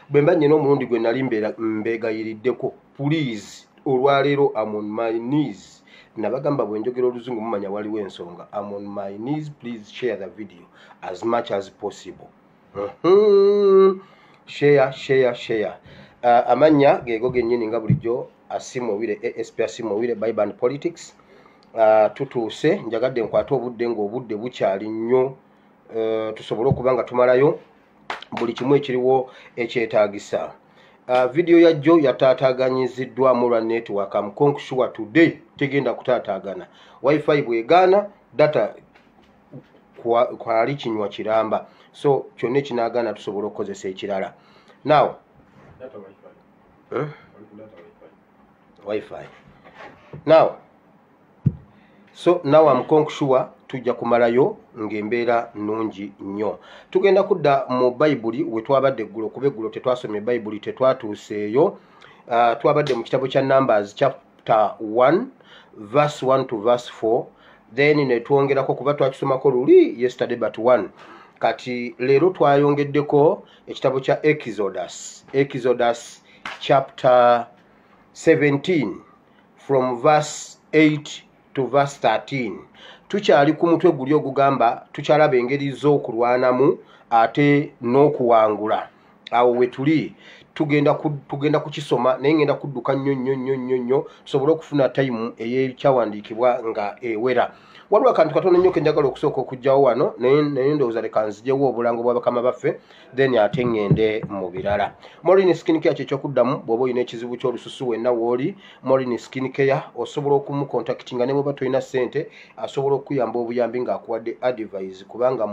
bwemba nyina omulundi gwe nali mbegayiriddeko please olwaleero I'm on my knees nabagamba bwe njogera oluzungu mumanya waliwo ensonga I'm on my knees please share the video as much as possible share amanya geego gennyini nga bulijjo Asimowire ASP Asimowire Bible and Politics tutuuse njagadde nkwate obudde ng'obudde bukyali nnyo tusobole okuba nga tumalayo buli kimu ekiriwo ekyetaagisa. Video yajjo yataataaganyiziddwamu lwa network. I'm sure today tegenda kutaataagana. Wi-Fi bwegaana data kwali kinywa kiramba. So kyonna ekinaagaana tusobole okukozesa ekirala. Now data Wi-Fi. Wi-Fi. Now I'm sure tujja kumalayo ng'embeera nnungi nnyo. Tugenda kudda mu Bayibuli we twabadde eggulo kuba eggulo tetwasomye Bayibuli tetwatuuseeyo. Twabadde mu kitabo kya Numbers chapter 1 verse 1 to verse 4 then ne twongerako kuba twakisomako luli yesterday but 1. Kati leero twayongeddeko ekitabo kya Exodus chapter 17 from verse 8 to verse 13. Tukyali ku mutwe guli ogugamba tukyalaba engeri z'okulwanamu ate n'okuwangula. Awo we tuli tugenda kukisoma naye ngenda kudduka nnyo tusobole okufuna time ey'ekyawandiikibwa nga ewera. Waliwo akantu katono nnyo ke njagala okusooka okugyawo wano naye ndowooza leka nzijewo obulango bwa bakama baffe then ate ngende mu birala. Morin Skin Care ky'ekyokuddamu bw'oba olina ekizibu ky'olususu wenna w'oli Morin Skin Care osobola okumukontakitinga ne bw'oba tolina ssente asobola okuyamba obuyambi ng'akuwadde advice kubanga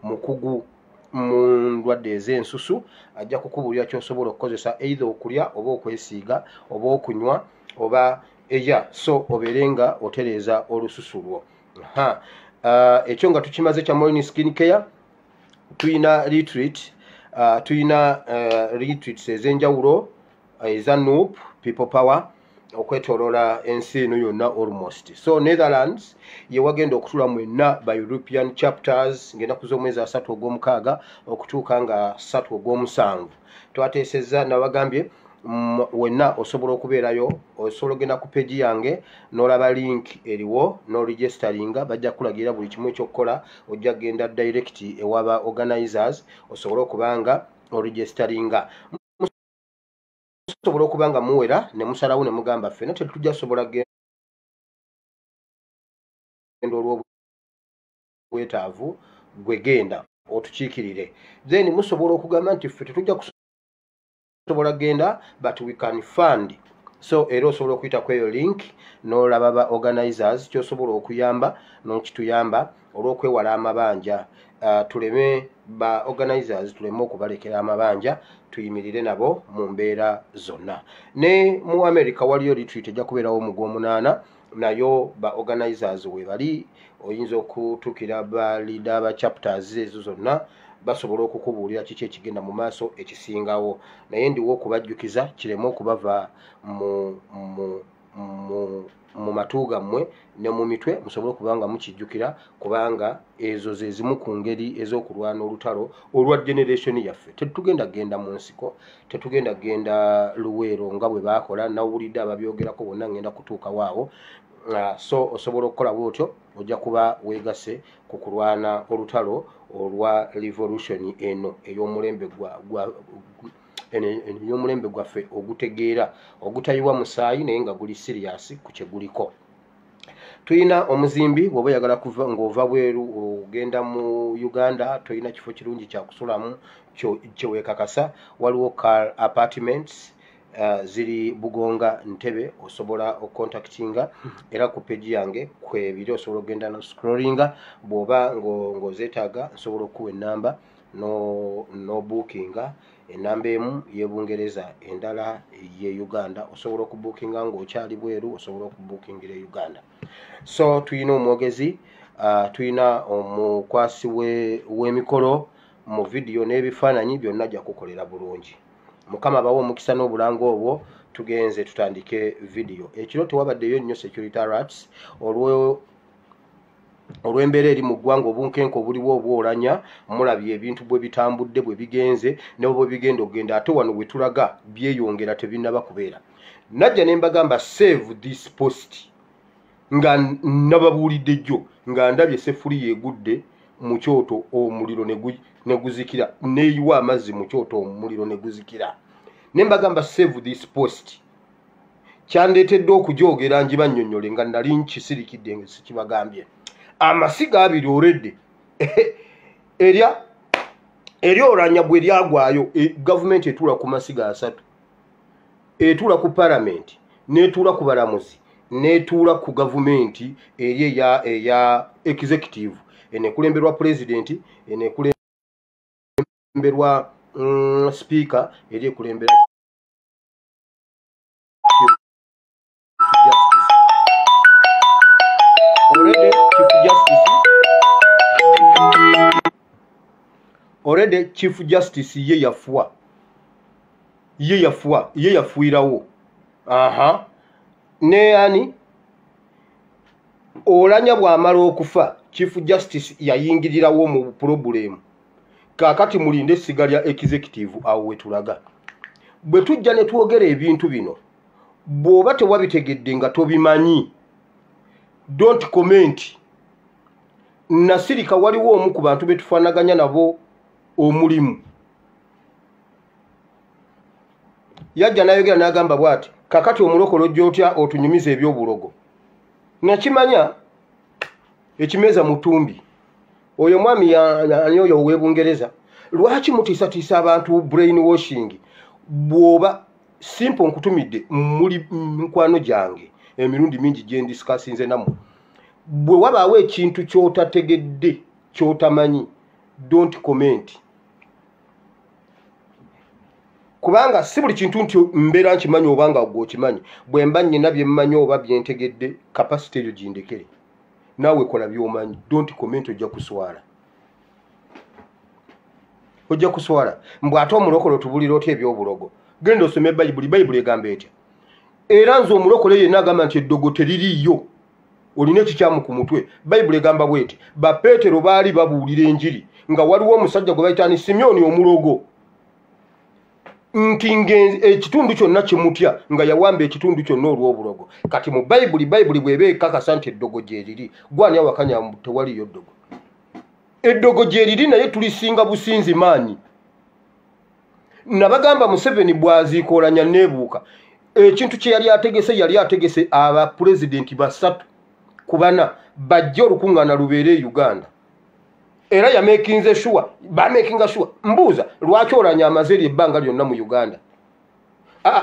mukugu mu ndwadde ez'ensusu ajja kukubuulira ky'osobola okukozesa either okulya oba okwesiiga oba okunywa oba so obeere nga otereeza olususu lwo. Ekyo nga tukimaze kya Morin Skin Care tuyina retreats ez'enjawulo eza Noop People Power okwetoloola ensi eno yonna almost. So Netherlands ye wagenda okutula mwenna by European chapters ng'ennaku z'omwezi 3 ogw'omukaaga okutuuka nga 3 ogw'omusanvu. Twateesezza nabagambye wenna osobola okubeerayo osobola ogenda ku page yange n'olaba link eriwo n'oregisteringa bajja kulagira buli kimu ekyokukola ojja kgenda direct ewaba organizers osobole okubanga oregisteringa osobola okubanga muwera ne musalawo ne mugamba ffena tetujja sobola genda olw'obwetaavu gwe genda otukiikirire then musobola okugamba nti ffe tetujja sobola genda but we can fund. So era osobola okuyita ku eyo link n'olaba ba organizers ky'osobola okuyamba n'okituyamba olw'okwewala amabanja. Tuleme ba organizers tuleme okubalekera amabanja tuyimirire nabo mu mbeera zonna. Ne mu America waliyo retreat ejja kubeerawo mu Gw'omunaana nayo ba organizers we bali oyinza okutuukira ba leader ba chapters ezo zonna basobola okukubuulira kiki ekigenda mu maaso ekisingawo naye ndiwo okubajjukiza kireme okubava mu matu gammwe ne mu mitwe musobole okubanga mukijjukira kubanga ezo ze zimu ku ngeri ez'okulwana olutalo olwa generation yaffe. Tetugenda genda mu nsiko tetugenda genda luweero nga bwe baakola nawulidde ababyogerako bonna ngenda kutuuka waawo. So osobola okukola bwotyo ojja kuba weegase ku kulwana olutalo olwa revolution eno ey'omulembe gwaffe ogutegeera ogutayiwa musaayi naye nga guli serious ku kye guliko. Tuyina omuzimbi bw'oba oyagala kuva ng'ova bweru ogenda mu Uganda toyina kifo kirungi kya kusulamu kyeweekakasa waliwo car apartments ziri Bugonga Ntebe osobola okontaktinga era ku page yange kwebiri osobola ogenda no scrollinga bw'oba ng'ozeetaaga nsobola okuwa ennamba no bookinga ennamba emu y'Ebungereza endala ye Uganda osobola okubookinga ng'okyali bweru osobola okubookingira e Uganda. So tuyina omwogezi tuyina omukwasi w'emikolo mu video n'ebifaananyi byonna ajja kukolera bulungi. Mukama bawo omukisa n'obulango obwo tugenze tutandike video. Ekiro tewabaddeyo nnyo security alerts olw'embeera eri mu ggwanga obunkenke obuliwo obwolanya mulabye ebintu bwe bitambudde bwe bigenze ne bwe bigenda okugenda ate wano we tulaga byeyongera tebinnaba kubeera. Najja ne mbagamba save this post nga nababuulidde jjo nga ndabye sefuli yeegudde mu kyoto omuliro ne guzikira neeyiwa amazzi mu kyoto omuliro ne guzikira. Ne mbagamba save this post kyandeetedde okujoogera njibannyonnyole nga nali nkisirikidde nga sikibagambye. Amasiga abiri oredde eri Oulanyah bwe lyagwayo gavumenti etuula ku masiga 3 etuula ku palamenti n'etuula ku balamuzi n'etuula ku gavumenti eri eya executive enekulemberwa president enekulemberwa speaker eri ekulembera already Chief Justice ye yafuirawo. Aha. Ne ani Oulanyah bw'amala okufa Chief Justice yayingirirawo mu problem. Kakati mulinde essiga lya executive awo wetulaga. Bwe tujja ne twogera ebintu bino bw'oba tewabitegedde nga tobimanyi don't comment. Nasirika waliwo omu ku bantu betufaanaganya nabo omulimu yajja nayogera n'agamba bw'ati kakati omulokolo gy'otya otunyumiza ebyobulogo. Nakimanya ekimeza mutumbi oyo mwami yani oyo ow'Ebungereza lwaki mutiisatiisa abantu brainwashing bw'oba simple nkutumidde muli mikwano gyange emirundi mingi gye ndisikasinze nammwe bwe wabaawo ekintu ky'otategedde ky'otamanyi don't comment. Kubanga si buli kintu nti mbeera nkimanyi oba nga gwe okimanyi. Bwe mba nnyina bye mmanyi oba bye ntegedde kapasite eyo gindekere. Naawe kola by'omanyi. Don't comment ojja kuswala. Ojja kuswala. Mbw ate omulokole tubulira otya ebyobulogo. Genda osome Bayibuli egamba etya. Era nze omulokole yenna agamba nti eddogo teririiyo. Olina ekikyamu ku mutwe. Bayibuli egamba bweti. Bapeetero baali babuulira enjiri nga waliwo omusajja gwe bayita ni Simyoni omulogo. Nti ekitundu kyonna kimutya nga yawamba ekitundu kyonna olw'obulogo. Kati mu Bayibuli bw'eba ekakasa nti eddogo gye riri gwani awakanya tewaliyo ddogo. Eddogo gye riri naye tulisinga businzi maanyi. Nabagamba Museveni bw'aziika Oulanyah neebuuka ekintu kye yali ategese abapulezidenti 3 ku 4 bajja olukuŋŋaana lubeere Uganda. Era yamekinze shuwa bamekinga shuwa mbuuza lwaki Oulanyah amaze ebbanga lyonna mu Uganda.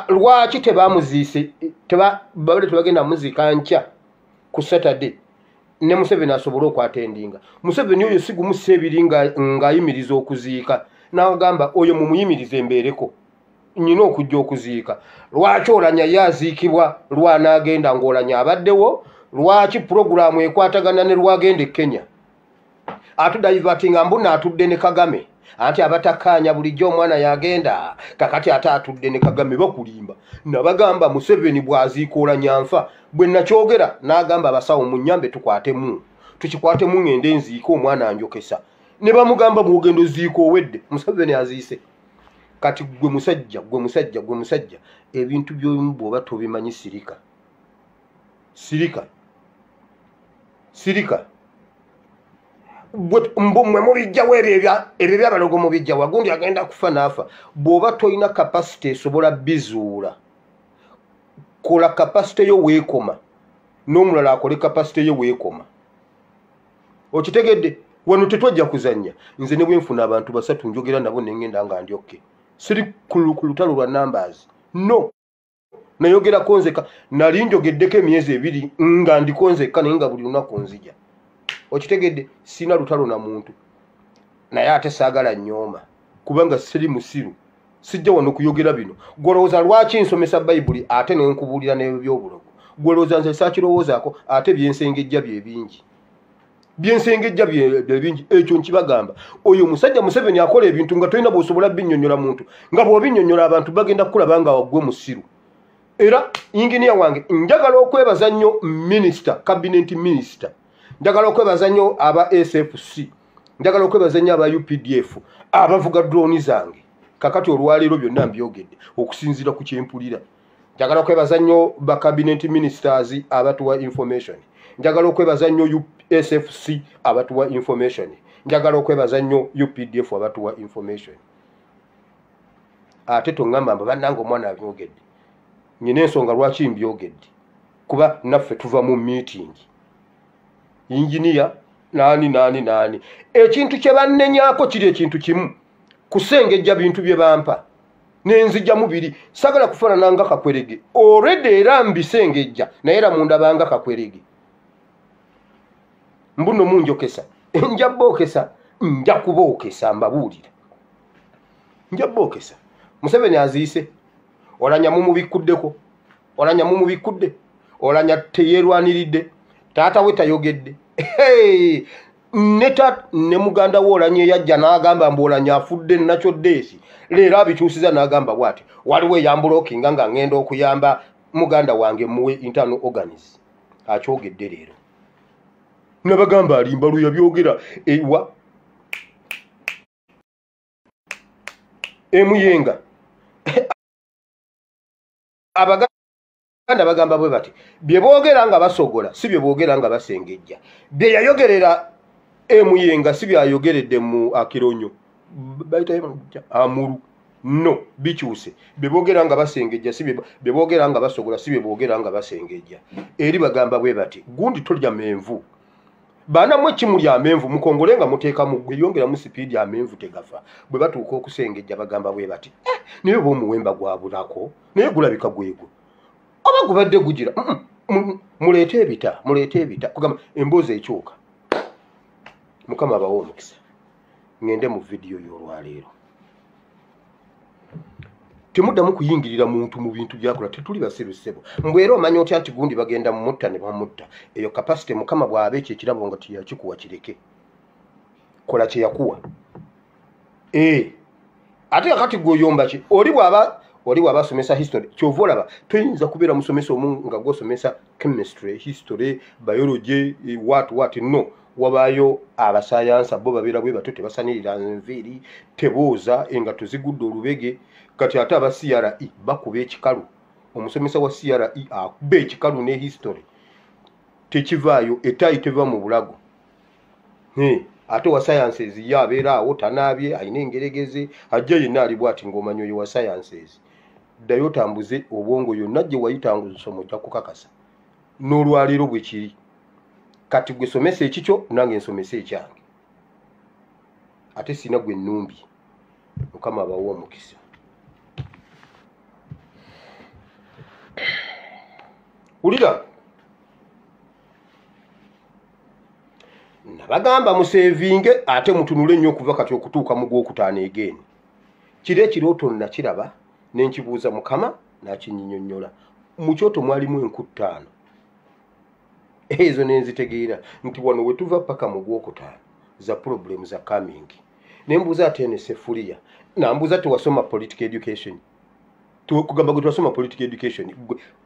Lwaki tebamuziise tebagenda muziika nkya ku Saturday ne Museveni asobole okwatendinga. Museveni oyo sigumusa ebiri ng'ayimiriza okuziika n'agamba oyo mumuyimirize mbeereko nnyina okujja okuziika. Lwaki Oulanyah yaziikibwa lwanaagenda ng'Oulanyah abaddewo. Lwaki puroguramu ekwatagana ne lwagenda e Kenya. Atudaivatinga mbuna atudde ne Kagame anti abatakkaanya bulijjo omwana yagenda kakati ate atudde ne Kagame bakulimba. Nabagamba Museveni bw'aziika Oulanyah nfa bwe nakyogera n'agamba abasawo munnyambe tukikwatemu ngende nziika omwana anjokesa. Ne bamugamba bw'ogenda ziika owedde. Museveni aziise. Kati gwe musajja ebintu by'omu bw'oba tobimanyi sirika mwe mubijjawo ebyo byabalogo mubijjawo agundi agenda kufa n'afa. Bw'oba toyina kapasite esobola bizuula kola kapasite yo weekoma n'omulala akole kapasite yo weekoma. Okitegedde wano tetwajja kuzannya. Nze ne bwenfuna abantu 3 njogera nabo nengenda nga ndyokke. Siri ku lutalo lwa numbers. No. Nayogera konzeka nali njogeddeko emyezi 2 nga ndikonzeka naye nga buli lunaku nzija. Okitegedde sina lutalo na muntu. Naye ate saagala nnyoma kubanga siri musiru. Sijja wano kuyogera bino. Gwolowooza lwaki nsomesa Bayibuli ate ne nkubuulira n'ebyobulogo. Gwolowooza nze saakirowoozaako ate byensengejja bye bingi. Byensengejja bye bingi ekyo nkibagamba. Oyo musajja Museveni akola ebintu nga tolina bw'osobola binnyonnyola muntu. Nga bw'obinnyonnyola abantu bagenda kukulaba nga waggwe musiru. Era inginiya wange njagala okwebaza nnyo cabinet minister Njagala okwebaza nnyo aba SFC, njagala okwebaza nnyo aba UPDF abavuga drone zange kakati olwaleero byonna mbyogedde okusinziira ku kyempulira. Njagala okwebaza nnyo ba cabinet ministers abatuwa information, njagala okwebaza nnyo SFC abatuwa information, njagala okwebaza nnyo UPDF abatuwa information. Ate tongamba bannange omwana abyogedde, nyina ensonga lwaki mbyogedde, kuba naffe tuva mu meeting engineer nani ekintu kye bannenyaako kiri ekintu kimu, kusengejja bintu bye bampa nenzija mubiri sagala kufaanana nga Kakwerege already era mbisengejja naye era munda banga Kakwerege mbuno munjokesa nja bookesa nja kubookesa mbabuulira nja bookesa. Museveni aziise Oulanyah mumubikuddeko, Oulanyah mumubikudde, Oulanyah teyerwaniridde, taata we tayogedde. Ne muganda we Oulanyah yajja n'agamba mbu Oulanyah afudde nakyo deesi, leero abikyusiza n'agamba bw'ati waliwo eyambulookinga nga ngenda okuyamba muganda wange muwe internal organs. Akyogedde leero nabagamba alimba luya byogera ewa emuyenga abaganda bagamba bwe bati bye boogera nga basogola si bye boogera nga basengejja, bye yayogerera emuyenga si byayogeredde mu Akironyo bayita Amuru no bikyuse, bye boogera nga basengejja si bye boogera nga basogola si bye boogera nga basengejja. Eri bagamba bwe bati gundi tolya menvu bana mwe kimuli amenvu mukongole nga muteeka mu yongera mu speed amenvu tegafa, bwe batuuka okusengejja bagamba bwe bati niyo bomuwemba gwabulako naye gulabika gwego oba gubadde gugira muleete ebita kugamba emboozi ekyuka. Mukama abawo omukisa ngende mu vidiyo y'olwaleero. Temuddamu kuyingirira muntu mu bintu byakola, tetuli basebesebo mbwera omanya otya nti gundi bagenda mu mutta ne bamutta. Eyo capacity Mukama bw'abe ekyo ekirabo nga tiyakikuwa kireke, kola kye yakuwa. Ate kakati gwoyomba ki oli bw'aba asomesa history kyova olaba toyinza kubeera musomesa omu nga gwosomesa chemistry, history, biology, what no. Wabaayo abasayansa bo babeera bwe bato tebasanirira nviiri tebooza engato zigudde olubege. Kati ate aba CRE bakuba ekikalu, omusomesa wa CRE akuba ekikalu ne history tekivaayo, etaayi teva mu bulago. Ate wa sciences ye abeera awo tanaabye ayina engeregeze ajja yenna ali bw'ati ng'omanya oyo wa sciences ddayo tambuze obwongo yonna gye wayitanga nsoma ojja kukakasa n'olwaleero bwe kiri. Kati gwe somesa ekikyo nange nsomesa ekyange, ate sina gwe nnumbi. Mukama abawo omukisa. Ulira nabagamba musevinge ate mutunule nnyo okuva kati okutuuka mu gwokutaano egeni. Kiri ekirooto nakiraba nenkibuuza Mukama n'akinnyonnyola. Mu kyoto mwalimu enku 5 ezo nenzitegeera nti wano we tuva paka mu gwokutaano za problem za coming. Nembuuza ate ne Sefulia nambuuza tewasoma political education, kugamba gwe twasoma political education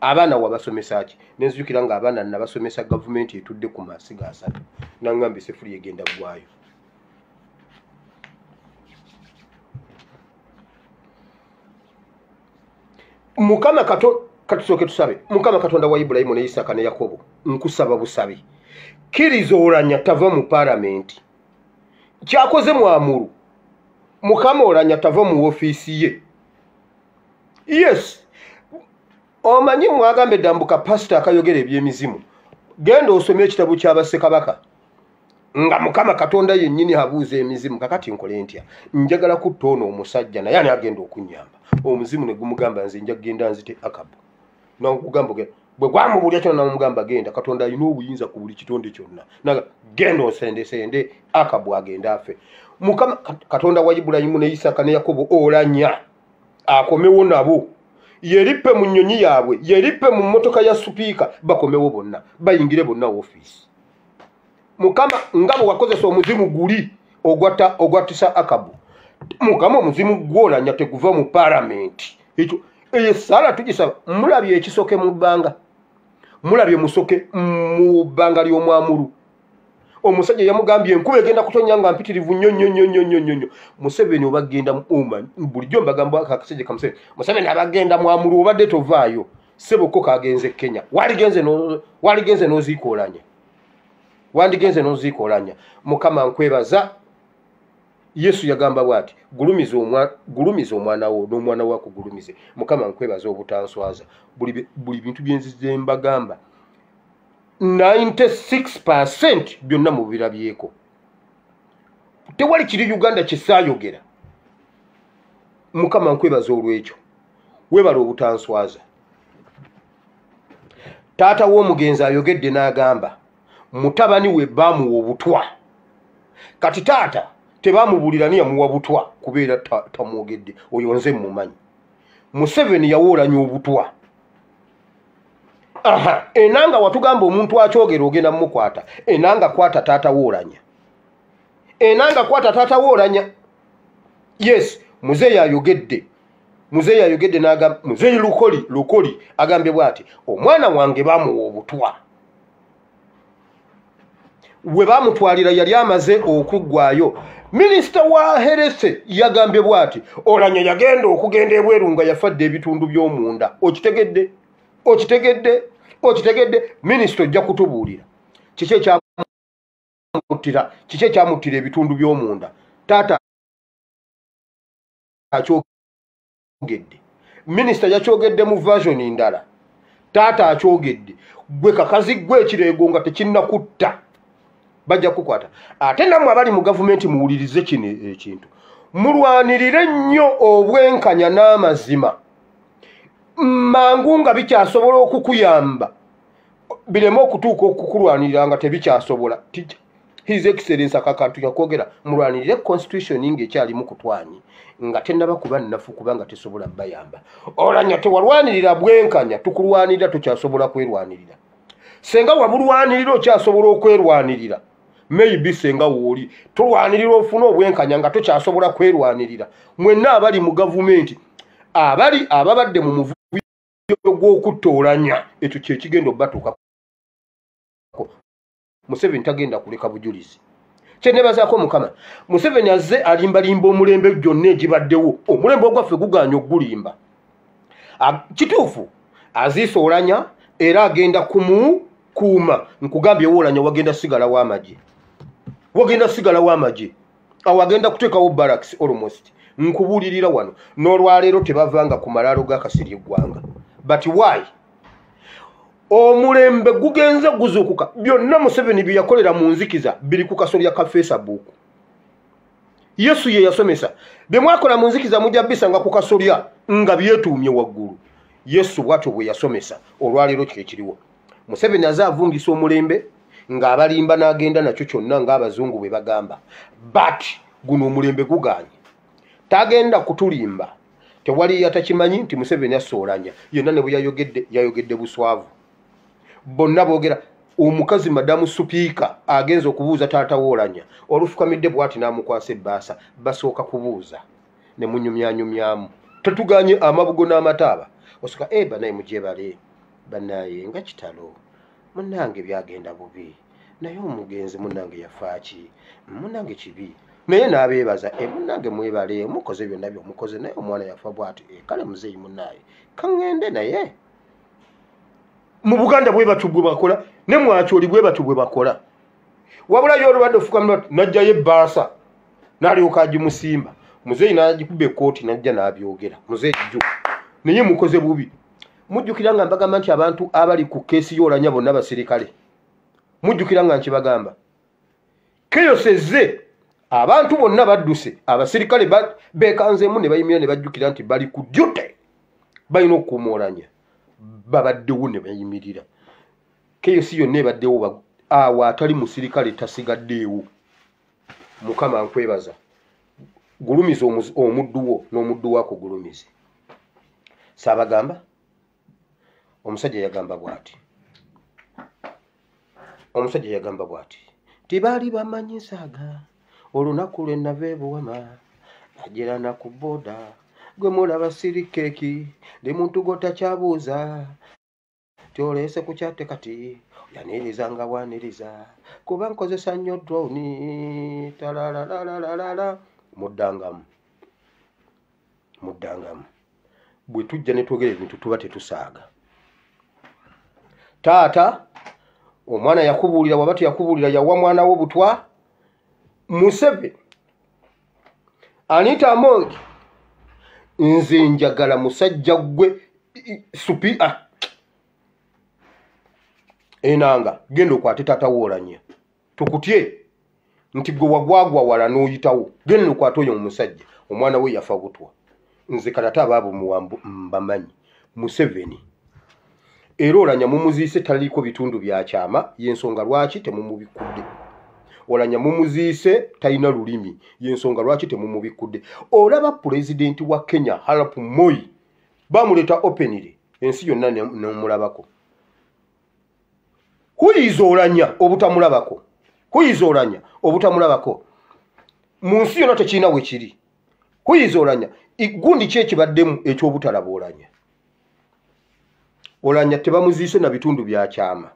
abaana wabasomesa ki? Nenzijukira nga abaana nabasomesa gavumenti etudde ku masiga 3 nangambye Sefulia egenda gwayo. Mukama katusooke tusabe. Mukama Katonda wa Ibulayimu ne Isaaka ne Yakobo nkusaba busabe kkiriza Oulanyah tava mu palamenti kyakoze mwamuru. Mukama Oulanyah tava mu ofiisi ye. Yes, omanyi mwagambe dambuka pastor akayogera ebyemizimu genda osomye ekitabo ky'Abassekabaka nga Mukama Katonda yennyini abuuza emizimu. Kakati nkole ntya? Njagala kutoono omusajja naye ani agenda okunyamba. Omuzimu ne gumugamba nze nja kugenda nzite Akabu n'okugamba bwe gwamubulya kyonna n'omugamba genda. Katonda alina obuyinza ku buli kitonde kyonna naga genda osendesende Akabu agenda afe. Mukama Katonda wa Ibulayimu ne Isaaka ne Yakobo Oulanyah akomewo nabo, yerippe mu nnyonyi yaabwe, yerippe mu mmotoka ya supiika, bakomewo bonna bayingire bonna ofiisi. Mukama nga bwe wakozesa omuzimu guli ogwattisa Akabu, Mukama omuzimu gw'Oulanyah teguva mu palamenti. Ekyo Sala tugisaba mulabye ekisoke mu bbanga, mulabye musoke mu bbanga ly'omwamuru. omusajja yamugambye enkuba egenda kutonya nga mpitirivu nnyo. Museveni obagenda mu bulijjo mbagamba akasajja ka Museveni abagenda mwamulu obadde tovaayo seboko kagenze Kenya waligenze n'oziika Oulanyah wandigenze n'oziika Oulanyah. Mukama nkwebaza. Yesu yagamba bw'ati gulumiza omwana wo n'omwana wo akugulumize. Mukama nkwebaza obutanswaza buli bintu byenzize mbagamba 96% byonna mu birabyeko. Tewali kiri Uganda kisaayogera. Mukama nkwebaza olw'ekyo. Webala obutanswaza. Taata w'omugenzi ayogedde n'agamba mutabani we baamuwa obutwa. Kati taata tebamubulira niya muwa butwa kubeera tamwogedde oyo nze mumanyi. Museveni yawa Oulanyah obutwa. Enanga watugamba omuntu akyogera ogenda mmukwata. Enanga kwata taata w'Oulanyah. Enanga kwata taata w'Oulanyah. Yes, muzeeyi ayogedde n'agamba muzeeyi lukoli agambye bw'ati omwana wange baamuwa obutwa. We baamutwalira yali amaze okuggwayo. Minisita wa Herese yagambye bw'ati Oulanyah yagenda okugenda ebweru nga yafadde ebitundu by'omunda. Okitegedde minisita ojja kutubuulira kiki ekyamuttira ebitundu by'omunda. Taata akyogedde, minisita yakyogedde mu version ndala. Taata akyogedde, gwe kakazi gwe ekireego nga tekinnakutta bajja kukwata. Ate nammwe abali mu gavumenti muwulirize kino ekintu, mulwanirire nnyo obwenkanya n'amazima mangu nga bikyasobola okukuyamba bireme okutuuka okukulwanirira nga tebikyasobola. His Excellency akakatu yakwogera mulwanirire constitution ng'ekyalimu kutwanyi nga tennaba kuba nnafu kubanga tesobola bayamba. Oulanyah tewalwanirira bwenkanya, tukulwanirira tokyasobola kwerwanirira. Senga wabulwanirira okyasobola okwerwanirira. Maybe senga wooli tulwanirira ofuna obwenkanya nga tokyasobola kwerwanirira. Mwenna abali mu gavumenti ababadde mu muvuyo gw'okutta Oulanyah ekyo kye kigenda obbatuukako. Museveni tagenda kuleka bujulizi. Kyenebazaako Mukama. Museveni azze alimbalimba omulembe gyonna egibaddewo. Omulembe ogwaffe gugaanye okugulimba. Kituufu aziisa Oulanyah era agenda kumukuuma. Nkugambye Oulanyah wagenda sigalawo amagye. Awo agenda kuteekawo barracks almost. Nkubuulirira wano n'olwaleero tebavanga ku malaalo g'akasiri eggwanga. But why? Omulembe gugenze guzuukuka. Byonna Museveni bye yakolera mu nzikiza biri ku kasolya ka Facebook. Yesu ye yasomesa. Bye mwakola mu nzikiza mujja bisanga ku kasolya nga byetuumye waggulu. Yesu bw'atyo bwe yasomesa olwaleero kye kiriwo. Museveni azaavungisa omulembe ng'abalimba n'agenda nakyo kyonna ng'abazungu bwe bagamba. But guno omulembe gugaanye. Tagenda kutulimba. Tewali yatakimanyi nti Museveni asse Oulanyah. Yenna ne bwe yayogedde buswavu. Bonna boogera omukazi madamu supiika agenze okubuuza taata w'Oulanyah. Olufukamidde bw'ati n'amukwasa ebbaasa basooka kubuuza ne munyumyanyumyamu. Tetuganye amabugo n'amataaba. Osooka banaye mugyebale banaye nga kitalo. Munnange byagenda bubi. Naye omugenzi munnange yafaaki. Munnange kibi. Naye n'abeebaza munnange mwebale mukoze byonna by'omukoze naye omwana yafa bw'ati kale muzeeyi munnaye kaŋŋende naye. Mu Buganda bwe batu bwe bakola ne Mwakyoli bwe batu bwe bakola. Wabula yo olubadde ofukamira najjayo ebbaasa n'alyoka agimusimba. Muzeeyi n'agikuba ekkooti n'ajja n'abyogera. Muzeeyi jju naye mukoze bubi. Mujjukira nga mbagamba nti abantu abali ku keesi y'Oulanyah bonna basirikale. Mujjukira nga nkibagamba. Keyosezze abantu bonna badduse abasirikale beekanzeemu ne bayimira ne bajjukira nti bali ku ddute balina okukuuma Oulanyah. Babaddewo ne bayimirira. Keyosi yonna ebaddewo awo atali musirikale tasigaddeewo. Mukama nkwebaza. Gulumiza omuddu wo n'omuddu wo akugulumize. Saabagamba omusajja yagamba bw'ati. Tibaali bamanyi nsaaga olunaku lwe nava ebuwama nagerana ku booda gwe mulaba sirikeeki ndi muntu gw'otokyabuuza tyoleese ku kyate kati yaniriza nga waniriza kuba nkozesa nnyo drone talalalalala muddangamu bwe tujja ne twogera ebintu tuba tetusaaga. Taata omwana yakubuulira waba teyakubuulira yawa mwana wo Obutwa Museveni Anita Amongi nze njagala musajja gwe supi enanga genda okwate taata wo Oulanyah tukutye nti gwe wagwagwa wala n'oyitawo genda okwate oyo musajja omwana we yafa Obutwa nze kalata Abamuwa mbamanyi Museveni era Oulanyah mumuziise taliko bitundu bya kyama yensonga lwaki temumubikudde. Oulanyah mumuziise talina lulimi yensonga lwaki temumubikudde. Olaba pulezidenti wa Kenya Arap Moi bamuleta openly ensi yonna n'omulabako. Huyiza Oulanyah obutamulabako. Huyiza Oulanyah obutamulabako. Mu nsi yonna tekirina we kiri. Huyiza Oulanyah gundi ki ekibaddemu ekyobutalaba Oulanyah. Oulanyah tebamuziise na bitundu bya kyama.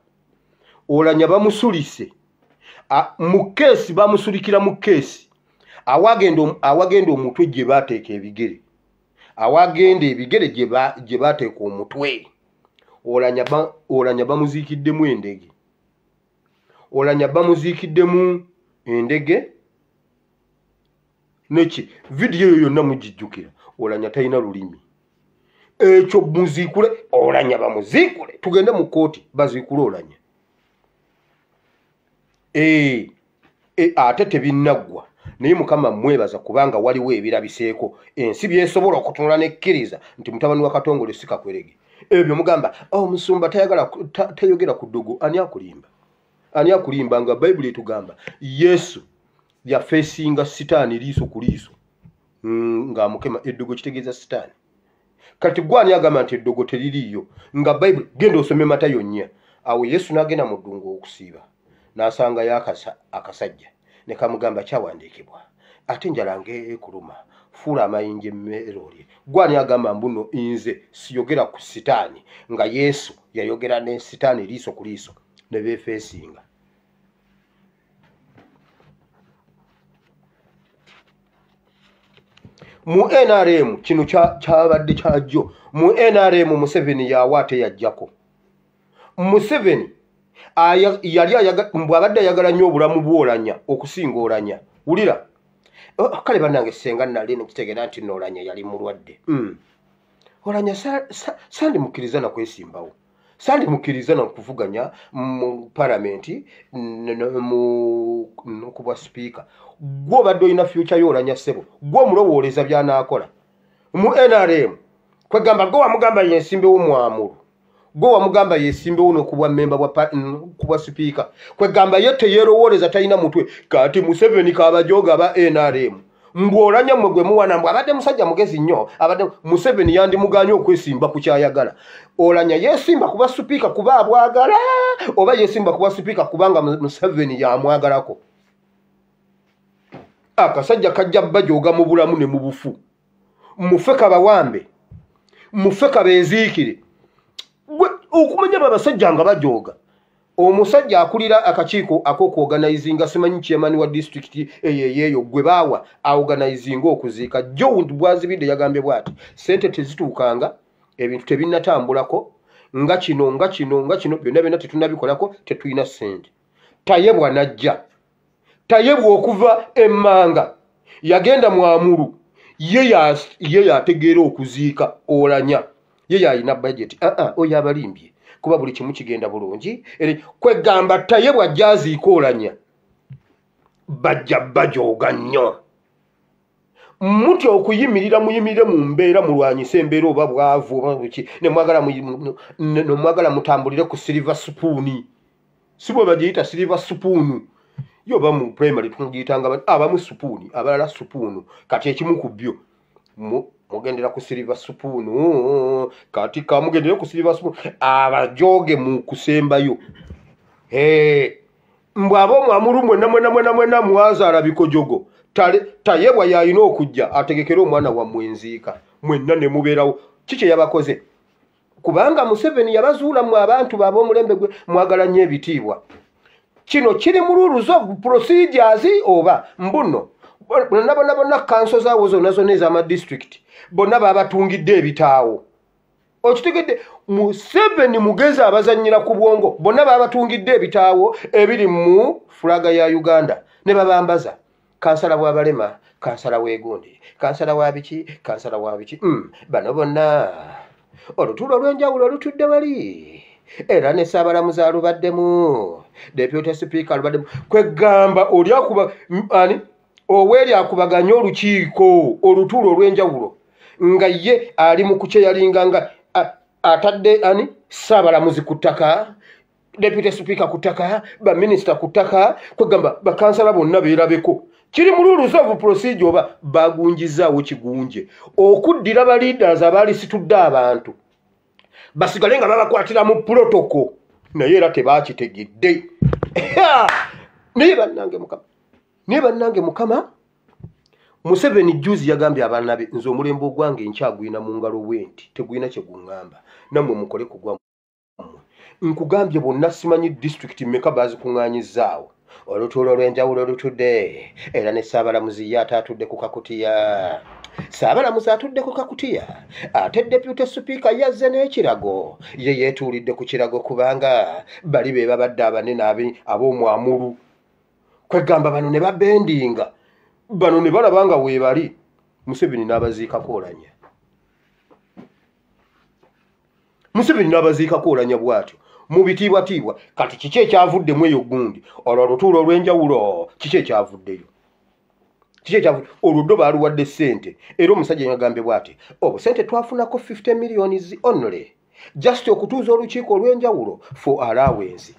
Oulanyah bamusulise mu keesi bamusulikira mu keesi awagenda omutwe gye baateeka ebigere awagenda ebigere gye baateeka omutwe. Oulanyah bamuziikiddemu endege. Oulanyah bamuziikiddemu endege neki vidiyo eyo yonna mugijjukira. Oulanyah talina lulimi ekyo muziikule Oulanyah bamuziikule tugende mu kooti baziikule Oulanyah. Ate tebinnaggwa naye Mukama mwebaza kubanga waliwo ebirabiseeko ensi byesobola okutunula nekkiriza nti mutabani wa Katongole si kakwerege. Ebyo mugamba omusumba tayogera ku ddogo. Ani akulimba nga Bayibuli etugamba Yesu yafeesinga sitaani liiso ku liiso ng'amukema. Eddogo kitegeeza sitaani. Kati gwe ani agamba nti eddogo teririiyo nga Bayibuli genda osome Matayo 4. Awo Yesu n'agenda mu ddungu okusiiba n'asangayo akasajja ne kamugamba kyawandiikibwa ate enjala ng'ekuluma fuula amayinja emmeroolye. Gwe ani agamba mbuno nze siyogera ku sitaani nga Yesu yayogera ne sitaani liiso ku liiso ne beefeesinga. Mu NRM kino kyabadde kyajjo. Mu NRM Museveni yawa ate yajjako. Museveni yali bw'abadde ayagala nnyo obulamu bw'Oulanyah okusinga Oulanyah. Wulira kale bannange senga nali nekitegeera nti Oulanyah yali mulwadde. Oulanyah sandimukkiriza na kwesimbawo, sandimukkiriza na kuvuganya mu palamenti ku bwa sipiika. Gwe obadde olina future y'Oulanyah ssebo, gwe omulowooleza by'anaakola. Mu NRM kwegamba gwe wamugamba yensimbewo mwamulu, gwe wamugamba yesimbewo n'okubwa mmemba ku bwa sipiika. Kwegamba ye teyeerowooleza talina mutwe. Kati Museveni kaabajooga aba NRM mbw Oulanyah mmwe gwe muwana mbw abadde musajja mugezi nnyo, abadde Museveni yandimuganye okwesimba ku kyayagala. Oulanyah yeesimba kuba sipiika kuba abwagala oba yeesimba kuba sipiika kubanga Museveni yamwagalako. Akasajja kajja bajooga mu bulamu ne mu bufu. Mufe kabawambe, mufe kabeeziikire. Okumanya babasajja nga bajooga. Omusajja akulira akakiiko ak'okuorganizinga simanyi chairman wa district eyeyo gwe baawa aorganizinga okuziika Joe Bwazibidde yagambye bw'ati sente tezituukanga ebintu tebinnatambulako nga kino byonna tetunnabikolako tetulina sente. Tayebwa najja, tayebwa okuva emmanga yagenda mwamulu ye yategeera okuziika Oulanyah. Ye yalina budget oyo abalimbye kuba buli kimu kigenda bulungi. Kwegamba tayebwa aziika Oulanyah bajja bajooga nnyo. Muti okuyimirira muyimirire mu mbeera mulwanyise embeera oba bwavu oba buki nemwagala mutambulire ku silver spoon. Si bwe bagiyita silver spoon yo ba mu primary tungiyitanga abamu spoon abalala spoon. Kati ekimu ku byo mugendera ku silver spoon. Kati kamugendera ku silver spoon abajooge mu kusembayo. Mbw ab'omwamulu mwena mwazaala bikojogo tayebwa yalina okujja ategekera omwana wa mwenziika mwenna ne mubeerawo. Kiki yabakoze? kubanga Museveni yabazuula mu abantu baabo omulembe gwe mwagala nnyo ebitiibwa. Kino kiri mu rules of procedures oba mbuno bonna kanso zaawo zonna ez'amadistrict bonna babatungidde ebitaawo. Okitegedde Museveni mugezi abazannyira ku bwongo bonna babatungidde ebitaawo ebiri mu fulaga ya Uganda ne babambaza kansala bw'abalema, kansala w'egundi, kansala wa biki, kansala wa biki. Bano bonna olutuulo olw'enjawulo olutudde wali era ne Ssaabalamuzi alubaddemu, Deputy Speaker alubaddemu. Kwegamba oli akuba ani Oweeri akubaganya olukiiko olutuulo olw'enjawulo nga ye ali mu kukyeyalinga nga atadde ani Ssaabalamuzi ku ttaka, Deputy Speaker ku ttaka, baminisita ku ttaka. Kwegamba bakansala bonna beerabeko. Kiri mu rules of procedure oba bagunjizaawo kigunje okuddira ba leaders abaali situdde abantu basigale nga babakwatira mu protocol naye era tebaakitegedde. Naye bannange mukama Museveni juzi yagambye abaana be nze omulembe ogwange nkyagwina mu ngalo bwenti tegwina kye guŋŋamba nammwe mukole ku gwammwe. Nkugambye bonna simanyi district mmeka bazikuŋŋaanyizzaawo. Olutuulo olw'enjawulo olutudde era ne Ssaabalamuzi ye ate atudde ku kakutiya. Ssaabalamuzi atudde ku kakutiya ate Deputy Speaker yazze n'ekirago ye yeetuulidde ku kirago kubanga bali be babadde abanene ab'omwamulu. Kwegamba bano ne babendinga bano ne balaba nga weebali Museveni n'abaziikako Oulanyah. Museveni n'abaziikako Oulanyah bw'atyo mu bitiibwatiibwa. Kati kiki ekyavuddemu eyo gundi olwo olutuulo olw'enjawulo kiki ekyavuddeyo? Kiki ekyavudde? Oluddo baaluwadde ssente era omusajja yagambye bw'ati obusente twafunako 50 millions only just okutuuza olukiiko olw'enjawulo for allowance.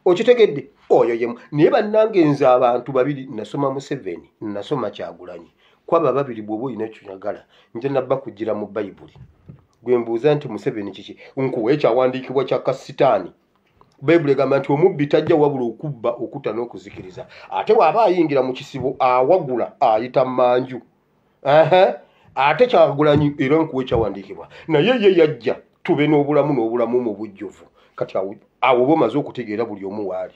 Okitegedde oyo yemu. Naye bannange nze abantu babiri nasoma Museveni nasoma Kyagulanyi kwaba babiri bw'oba olina eky'oyagala nje nabba kugira mu Bayibuli. Gwe mbuuza nti Museveni kiki nkuwa ekyawandiikibwa kya kasitaani. Bayibuli egamba nti omubbi tajja wabula okubba, okutta n'okuzikiriza. Ate bw'aba ayingira mu kisibo awagula ayita manju. Ate Kyagulanyi era nkuwa ekyawandiikibwa naye ye yajja tube n'obulamu mu bujjuvu. Kati awo oba omaze okutegeera buli omu waali.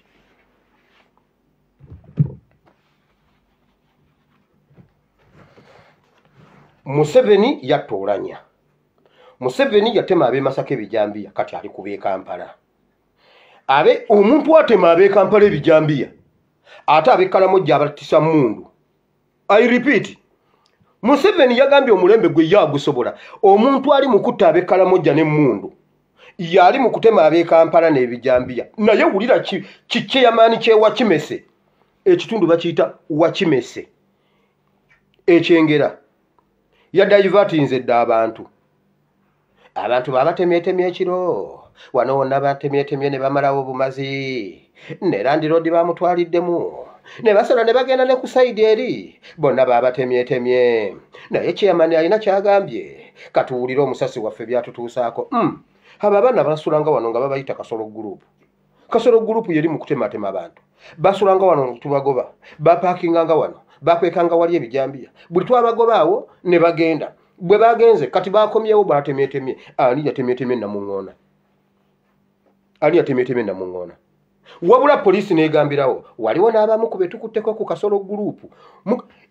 Museveni yatta Oulanyah. Museveni yatema ab'e Masaka ebijambiya kati ali kub'e Kampala. Omuntu atema ab'e Kampala ebijambiya ate ab'e Karamoja abatisa mundu. I repeat, Museveni yagambye omulembe gwe yagusobola. Omuntu ali mu kutta ab'e Karamoja ne mundu yali mu kutema ab'e Kampala n'ebijambiya. Naye wulira kike yamaani kyewa Kimese, ekitundu bakiyita Wakimese ekyengera yadaivatinze dda abantu babatemyetemye ekiro wano wonna batemyetemye ne bamalawo obumazi ne Land Road bamutwaliddemu ne basala ne bagenda ne ku sayidi eri bonna babatemyetemye. Naye chairman alina kyagambye katuwulire omusasi waffe byatutuusaako. Abo abaana basulanga wano nga babayita Kasolo Group. Kasolo Group yeri mu kutematema abantu. Basulanga wano tubagoba, bapakinganga wano, bakwekanga wali ebijambiya. Buli twabagoba awo ne bagenda. Bwe bagenze kati bakomyewo batemyetemye. Ani yatemyetemye namuŋŋoona. Wabula polisi n'egambirawo waliwo n'abamu ku betukutteko ku Kasolo Group.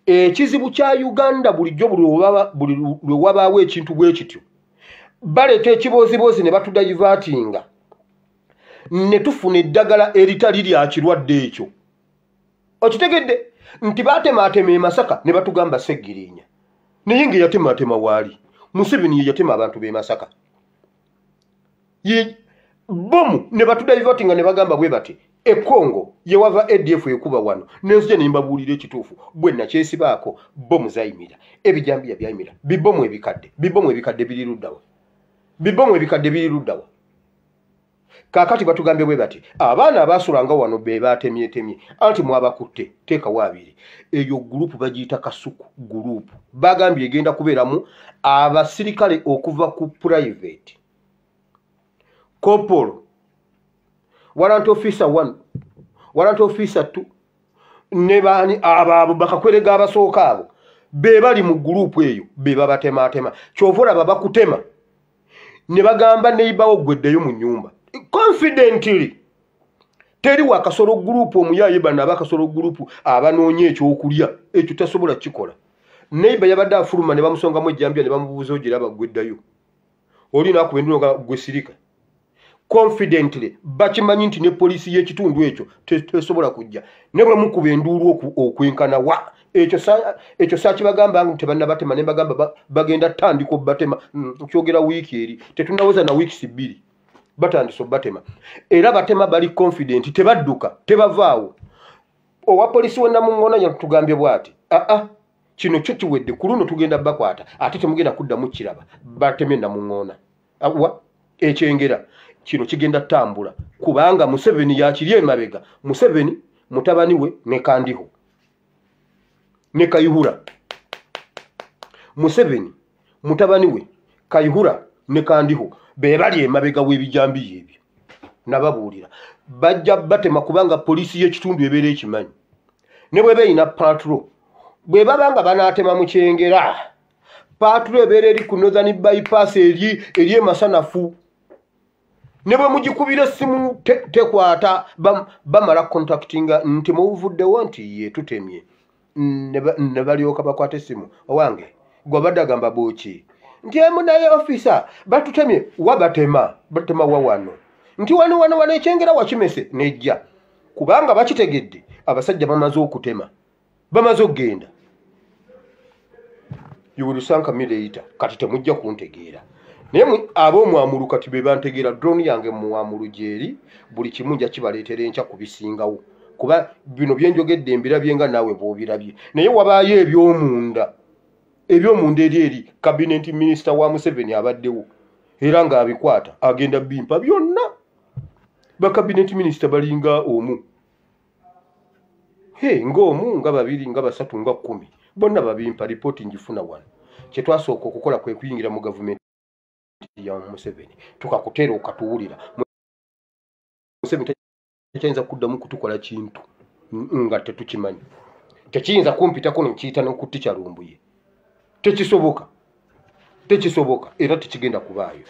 Ekizibu kya Uganda bulijjo buli lwe wabaawo ekintu bwe kityo baleeta ekiboozibozi ne batudaivatinga ne tufuna eddagala eritali lya kirwadde ekyo. Okitegedde nti baatematema e Masaka ne batugamba Seggirinya naye nga yatematema waali Museveni ye yatema abantu b'e Masaka. Bomu ne batudaivatinga ne bagamba bwe bati e Congo ye wava ADF ekuba wano nenzije ne mbabuulira ekituufu bwe nakyesibaako bomu zayimira ebijambiya byayimira bibomu ebikadde biri luddawa. Kaakati batugambye bwe bati abaana abaasulanga wano be baatemyetemye anti mwabakutte teekawo abiri. Eyo gurupu bagiyita Kasuku Gurupu. Bagambye egenda kubeeramu abasirikale okuva ku private Kopolo, warrant officer 1, warrant officer 2, ne baani abo bakakwerega abasooka abo be bali mu gurupu eyo be babatematema. Kyova olaba bakutema ne bagamba neighbor ogweddeyo mu nyumba confidently teri wa kasoro group omuyaye bana abakasoro group abanonye ekyokulya ekyo tasobola kikola neighbor yabadde afuluma ne bamusongamu ejjambya ne bamubuuza ogira bagweddayo olina akubenduno nga gwesirika confidently bakimanyi nti ne poliisi y'ekitundu ekyo tesobola kujja ne bwe mukuba enduulu okwenkana wa ekyo saakibagamba nti tebannabatema ne bagamba bagenda tandika obatema kyogera wiiki eri tetunaweza na wiikisi 2 batandise obatema era batema bali confident tebadduka tebavaawo owa poliisi we Namuŋŋoona yatugambye bw'ati kino kyo kiwedde ku luno tugenda bakwata ate temugenda kuddamu kiraba bateme Namuŋŋoona awa ekyengera kino kigenda tambula kubanga Museveni yakiri emabega Museveni mutabani we ne Kandiho ne Kayihura Museveni mutabani we Kayihura ne Kandiho be bali emabega w'ebijambiya ebyo nababuulira bajja batema kubanga poliisi y'ekitundu ebeera ekimanyi ne bwe beeyina patrol bwe babanga banaatema mu Kyengera patrol ebeera eri ku Northern bypass eri emasanafu ne bwe mugikubira essimu tekwata bamala contactinga nti muvuddewo nti ye tutemye ne balyoka bakwata essimu owange gwe badde agamba booki nti emunaye officer batutemye batema wa wano nti wano Ekyengera wakimese nejja kubanga bakitegedde abasajja bamaze okutema bamaze okgenda yulisanka mireita kati temujja kuntegeera naye ab'omwamulu kati be bantegeera drone yange muwamulu gyeri buli kimu nja kibaleetera enkya kubisingawo kuba bino byenjogedde embirabye nga naawe bw'obirabye naye wabaayo eby'omunda eri cabinet minister wa Museveni abaddewo era ng'abikwata agenda bimpa byonna ba cabinet minister balinga omu ng'omu nga babiri nga basatu nga 10 bonna babimpa ripoti njifuna wano kyetwasooka okukola kwe kuyingira mu gavumenti ya Museveni tukakuteera okatuwulira Museveni tekyayinza kuddamu kutukola kintu nga tetukimanyi tekiyinza kumpitako nekiyita n'okutti kyalumbuye tekisoboka era tekigenda kubaayo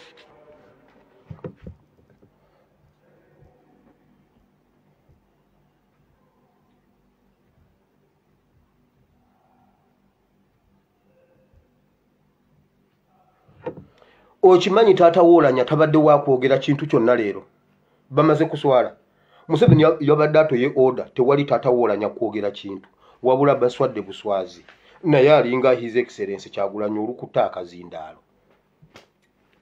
okimanyi taata Oulanyah tabadde wa kwogera kintu kyonna leero bamaze kuswala Museveni yabadde atoye order tewali taata Oulanyah kwogera kintu wabula baswadde buswazi naye alinga his excellence Kyagulanyi olukuta akazindaalo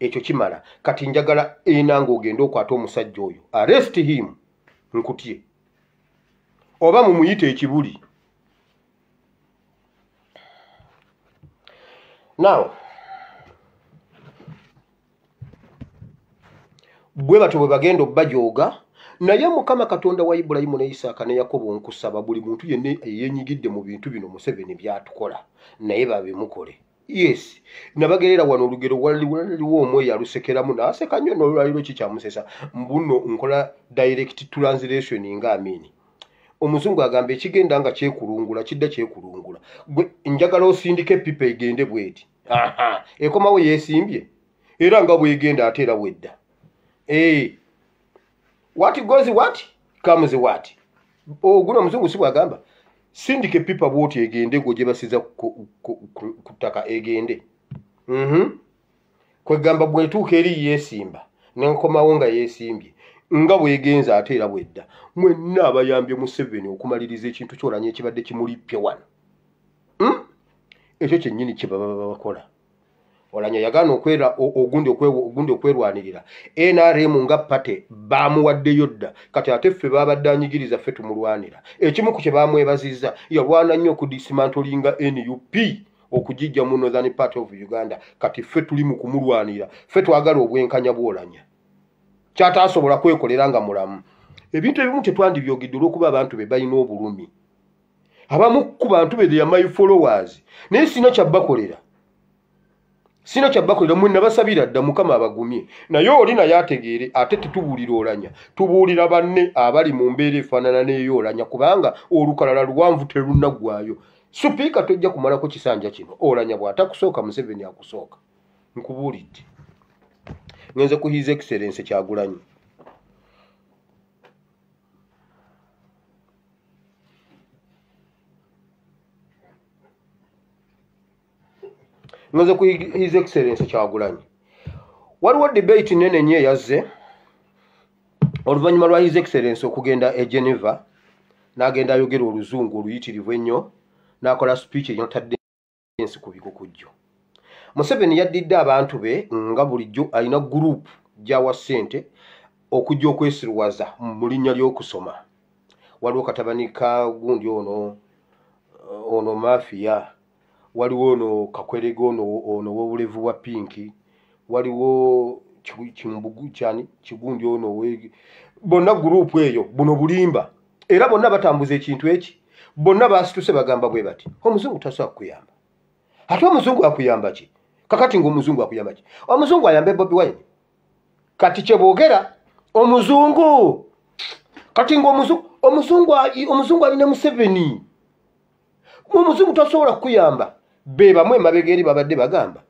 ekyo kimala kati njagala enanga ogenda okwata omusajja oyo arrest him nkutye oba mumuyite ekibuli now bwe batyo bwe bagenda obbajooga naye Mukama Katonda wa Ibulayimu ne Isaaka ne Yakobo nkusaba buli muntu yenna eyenyigidde mu bintu bino Museveni byatukola naye babimukole yes nabagerera wano olugero waliwo omweyo alusekeramu naaseka nnyo n'olwaliro kikyamusesa mbuno nkola direct translation nga amini omuzungu agamba ekigenda nga kyekulungula kidda kyekulungula gwe njagala osindika epipa egende bweti ekomawo yeesimbye era nga bwegenda ate era wedda what goes what comes what guno omuzungu si bwagamba sindika epipa bwoti egende gwe gye basiza ku ttaka egende kwegamba bwetuuka eri yeesimba nenkomawo nga yeesimbye nga bwegenza ate era bwedda mwenna abayambye Museveni okumaliriza ekintu ky'Oulanyah ekibadde kimulippye wano ekyo kyennyini kye baba bakola Oulanyah yagaana ogundi okwerwanirira NRM nga pate bamuwaddeyo dda kati ate ffe babadde anyigiriza ffe tumulwanira ekimu ku kye bamwebazizza yalwana nnyo okudismantolinga NUP okugijja mu northern part of Uganda kati ffe tuli mu kumulwanira ffe twagala obwenkanya bw'Oulanyah kyataasobola kwekolera nga mulamu ebintu ebimu tetwandibyogedde olw'okuba abantu be balina obulumi abamu ku bantu be they are my followers naye sina kyabbakolera mwe nabasabira dda Mukama abagumye naye oli naye ategeere ate tetubuulira Oulanyah tubuulira banne abali mu mbeera efaanana n'eyo Oulanyah kubanga olukalala luwanvu terunaggwaayo supiika tojja kumalako kisanja kino Oulanyah bw'atakusooka Museveni akusooka nkubuulidde ngenze ku His Excellency Kyagulanyi. Ngenze ku His Excellency Kyagulanyi. Waliwo debate nene nnyo yazze oluvannyuma lwa His Excellency okugenda e Geneva n'agenda ayogera oluzungu oluyitirivu ennyo n'akola speech enyotadde ensi ku bikukujjo. Museveni yaddidde abantu be nga bulijjo alina group gy'awa ssente okujja okwesiruwaza mu linnya ly'okusoma. Waliwo katabani ka gundi ono mafia, waliwo ono kakwerege ono w'obulevu bwa pinki, waliwo kimbugu cyani kigundi ono bonna group eyo buno bulimba era bonna batambuza ekintu eki bonna basituse bagamba bwe bati omuzungu tasobola kuyamba. Ate omuzungu akuyamba ki? Kakati ng'omuzungu akuyamba ki? Omuzungu ayambe Bobi Wine. Kati kye boogera omuzungu kati ng'omuzungu alina Museveni. Omuzungu tasobola kuyamba. Be bamwe emabega eri babadde bagamba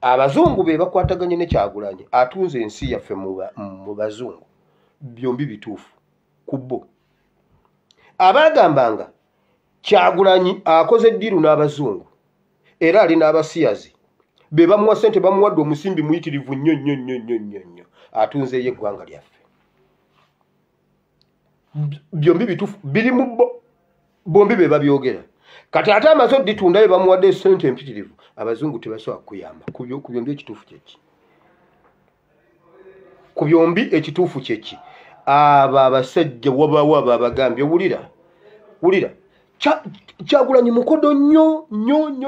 abazungu be bakwataganye ne Kyagulanyi atunze ensi yaffe mu bazungu. Byombi bituufu kubbo. Abagambanga Kyagulanyi akoze ddiru n'abazungu era ali n'abasiyazi be bamuwa ssente bamuwadde omusimbi muyitirivu nnyo atunze ye eggwanga lyaffe. Byombi bituufu biri mu bombi be babyogera. Kati ate amaze odditunda be bamuwadde ssente empitirivu abazungu tebasobola kuyamba. Ku byombi ekituufu kyeki. Ku byombi ekituufu kyeki. Abo abasajja wabawo abo abagambye wulira Kyagulanyi mukodo nnyo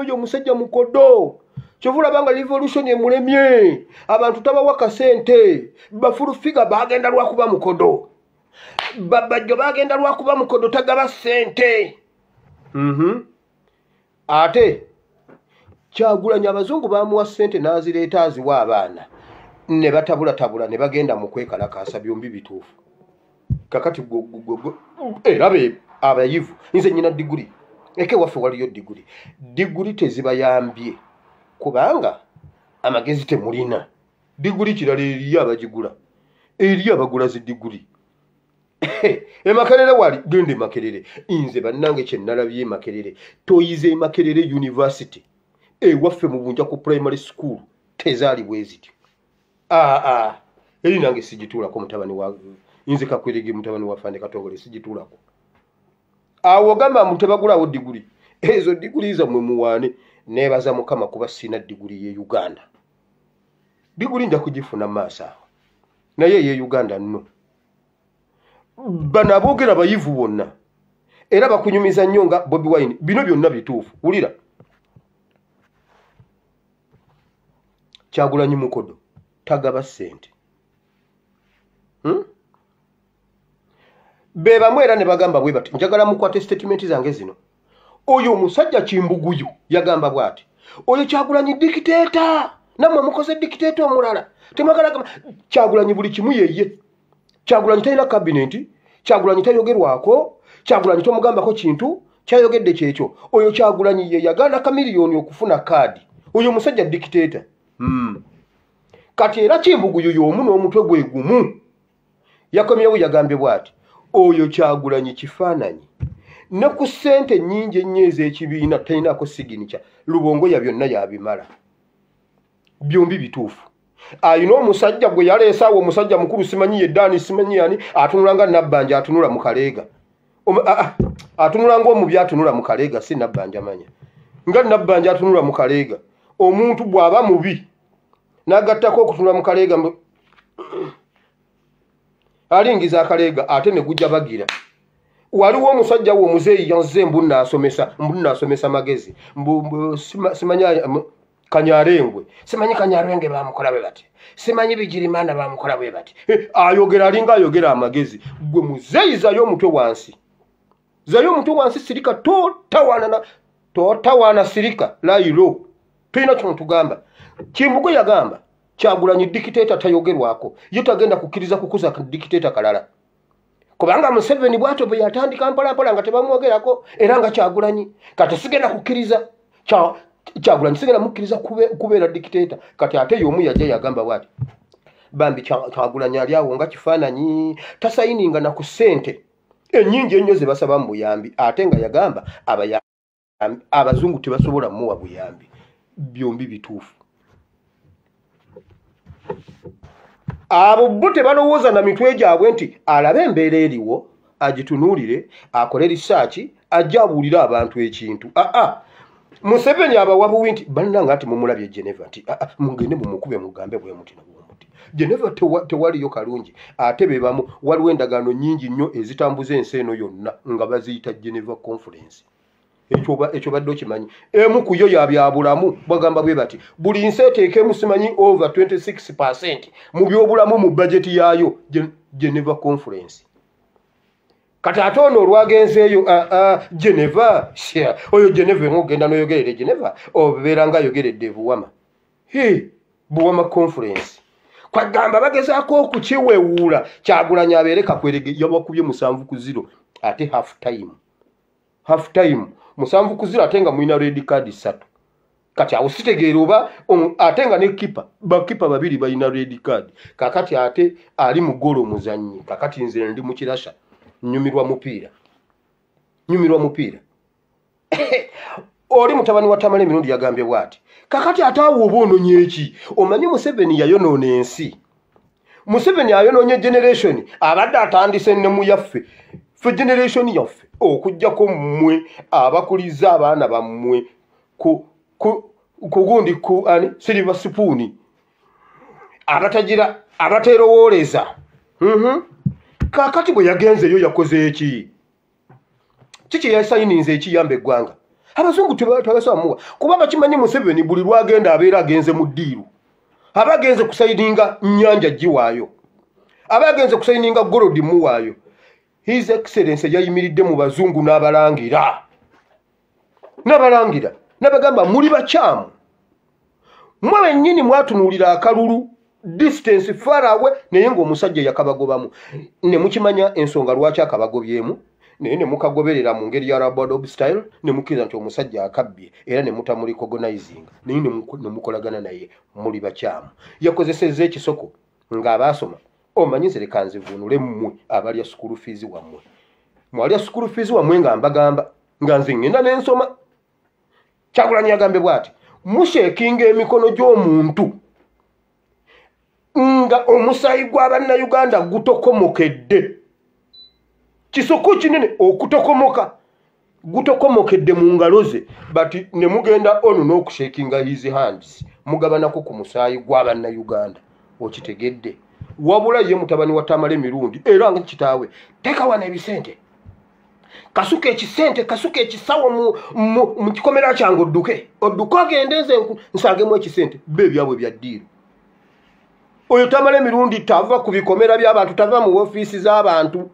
yo musajja mukodo. Kyovula banga revolution emulemye abantu tabawa kasente bafulufiga bagenda lwakuba mukodo babajjo bagenda lwakuba mukodo tagaba sente. Ate Kyagulanyi abazungu bamuwa sente n'azireeta aziwa abaana ne batabula ne bagenda mu kwekalakaasa. Byombi bituufu. Kakati erabe abayivu nze nyina diguri eke waffe waliyo diguri tezibayambye kubanga amagezi temulina. Diguri kirala eriyo abagigula eriyo abagula zi diguri. Makerere wali gende Makerere inze bannange kye nalabye Makerere toyize Makerere University waffe mu Bunja ku primary school tezaali bwezityo. Eri nange sijituulako mutabani wa inze kakwerege mutabani wa Fande Katongole sijituulako. Awo gamba mutebagulawo diguri ezo diguri za mwe muwane nebaza Mukama kuba sina diguri ye Uganda. Diguri nja kugifuna maaso naye ye Uganda nno. Bana boogera bayivu bonna era bakunyumiza nnyo nga Bobi Wine. Bino byonna bituufu. Wulira Kyagulanyi mukodo tagaba ssente. Be bamwe era ne bagamba bwe bati njagala mukwate statement zange zino. Oyo omusajja Kimbuguyu yagamba bwati oyo Kyagulanyi dictator namwe mukoze dictator omulala temagala Kyagulanyi buli kimu yeye. Kyagulanyi talina cabinet, Kyagulanyi tayogerwako, Kyagulanyi tomugambako kintu kyayogedde kyekyo. Oyo Kyagulanyi ye yagala kamiliyoni okufuna kadi. Oyo musajja dictator. Kati era Kimbuguyu y'omu n'omutwe gwe gumu yakomyewo yagambye bwati oyo Kyagulanyi kifaananyi ne ku ssente nnyingi ennyo ez'ekibiina talinaako siginicha Lubongo ya byonna yabimala. Byombi bituufu. Ayina omusajja gwe yaleesaawo omusajja mukulu simanyi yeddaani simanyi yani atunula nga Nabbanja atunula mu Kaleega. Atunula ng'omubi atunula mu Kaleega si Nabbanja manya. Nga Nabbanja atunula mu Kaleega. Omuntu bw'aba mubi n'agattako okutunula mu Kaleega alingiza Akaleega ate ne gujja bagira. Waliwo omusajja wo muzeeyi yanze mbunna asomesa magezi. Simanya Kanyarengwe. Simanyi Kanyarengwe bamukola bwe bati. Simanyi Bigirimana bamukola bwe bati. Ayogera alinga ayogera amagezi. Gwe muzeeyi zayo omutwe wansi. Zayo omutwe wansi sirika totawana sirika lairo. Tuyina kino tugamba. Kimbugu yagamba Kyagulanyi dictator tayogerwako. Ye tagenda kukkiriza kukuza dictator kalala. Kubanga Museveni bwato bwe yatandika mpola nga tebamwogerako era nga Kyagulanyi kati sigenda kukkiriza Kyagulanyi sigenda mukkiriza kubeera dictator. Kati ate y'omu yajja yagamba bwati bambi Kyagulanyi ali awo nga kifaananyi tasayininga na ku ssente ennyingi ennyo ze basaba mu buyambi ate nga yagamba abazungu tebasobola muwa buyambi. Byombi bituufu. Abo bo tebalowooza na mitwe gyabwe nti alabe embeera eriwo agitunuulire akole research ajja abuulire abantu ekintu. Museveni abawa buwi nti bannanga ati mumulabye Geneva nti mugende mumukube mugambe bwe muti nabwo muti Geneva tewaliyo kalungi ate bebamu waliwo endagaano nnyingi nnyo ezitambuza ensi eno yonna nga baziyita Geneva Conference. Ekyo badde okimanyi emu ku yo yabyabulamu bagamba bwe bati buli nsi eteekemu simanyi over 26% mu byobulamu mu bajeti yaayo Geneva Conference. Kati ate ono olwagenzeeyo Geneva oyo Geneva ng'ogenda n'oyogerere Geneva obeera nga ayogeredde Buwama. Buwama Conference kwagamba bagezaako okukiwewuula Kyagulanyi abeere kakwerege yabakubye 7-0 ate half time 7-0 ate nga mulina red card 3. Kati awo sitegeera oba ate nga ne bakipa babiri balina red card. Kakati ate ali mu golo omuzannyi. Kakati nze ndi mu kirasha nyumirwa mupiira. Oli mutabani wa Tamale Mirundi yagambye bwati kakati ate awo oba ononye eki omanyi Museveni yayonoona ensi. Museveni ayonoonye generation abadde atandise ne mu yaffe fe generation yaffe okujjako mmwe abakuliza abaana bammwe ku gundi ku silver spoon abatagira abaterowooleza. Kakati bwe yagenzeyo yakoze eki kiki yasayininze ekiyamba eggwanga abazungu tebasaba muwa kuba bakimanyi Museveni buli lwagenda abeera agenze mu ddiiru aba agenze kusayininga nnyanja giwaayo aba agenze kusayininga golodi muwaayo. His Excellency yayimiridde mu bazungu n'abalangira n'abagamba muli bakyamu mwe bennyini mwatunuulira akalulu distance far away naye ng'omusajja yakabagobamu ne mukimanya ensonga lwaki akabagobyemu naye ne mukagoberera mu ngeri ya Rabodob style ne mukkiriza nti omusajja akabbye era ne mutamuli recognizing naye ne mukolagana naye muli bakyamu. Yakozesezza ekisoko ng'abaasoma omanyi nze leka nzivuunule mmwe abalya school fees wammwe mwalya school fees wammwe nga mbagamba nga nze ngenda n'ensoma. Kyagulanyi yagambe bw'ati mushekinga emikono gy'omuntu nga omusaayi gw'Abannayuganda gutokomokedde. Kisoko kinene okutokomoka gutokomokedde mu ngalo ze bati ne mugenda ono n'okushekinga his hands mugabanako ku musaayi gw'Abannayuganda. Okitegedde wabula ye mutabani wa Tamale Mirundi era nga kitaawe teka wana ebisente kasuka ekisente kasuka ekisawo mu kikomera kyange odduke ogendeze nsangemu ekisente be byabwe bya ddiiru. Oyo Tamale Mirundi tava ku bikomera by'abantu tava mu ofiisi z'abantu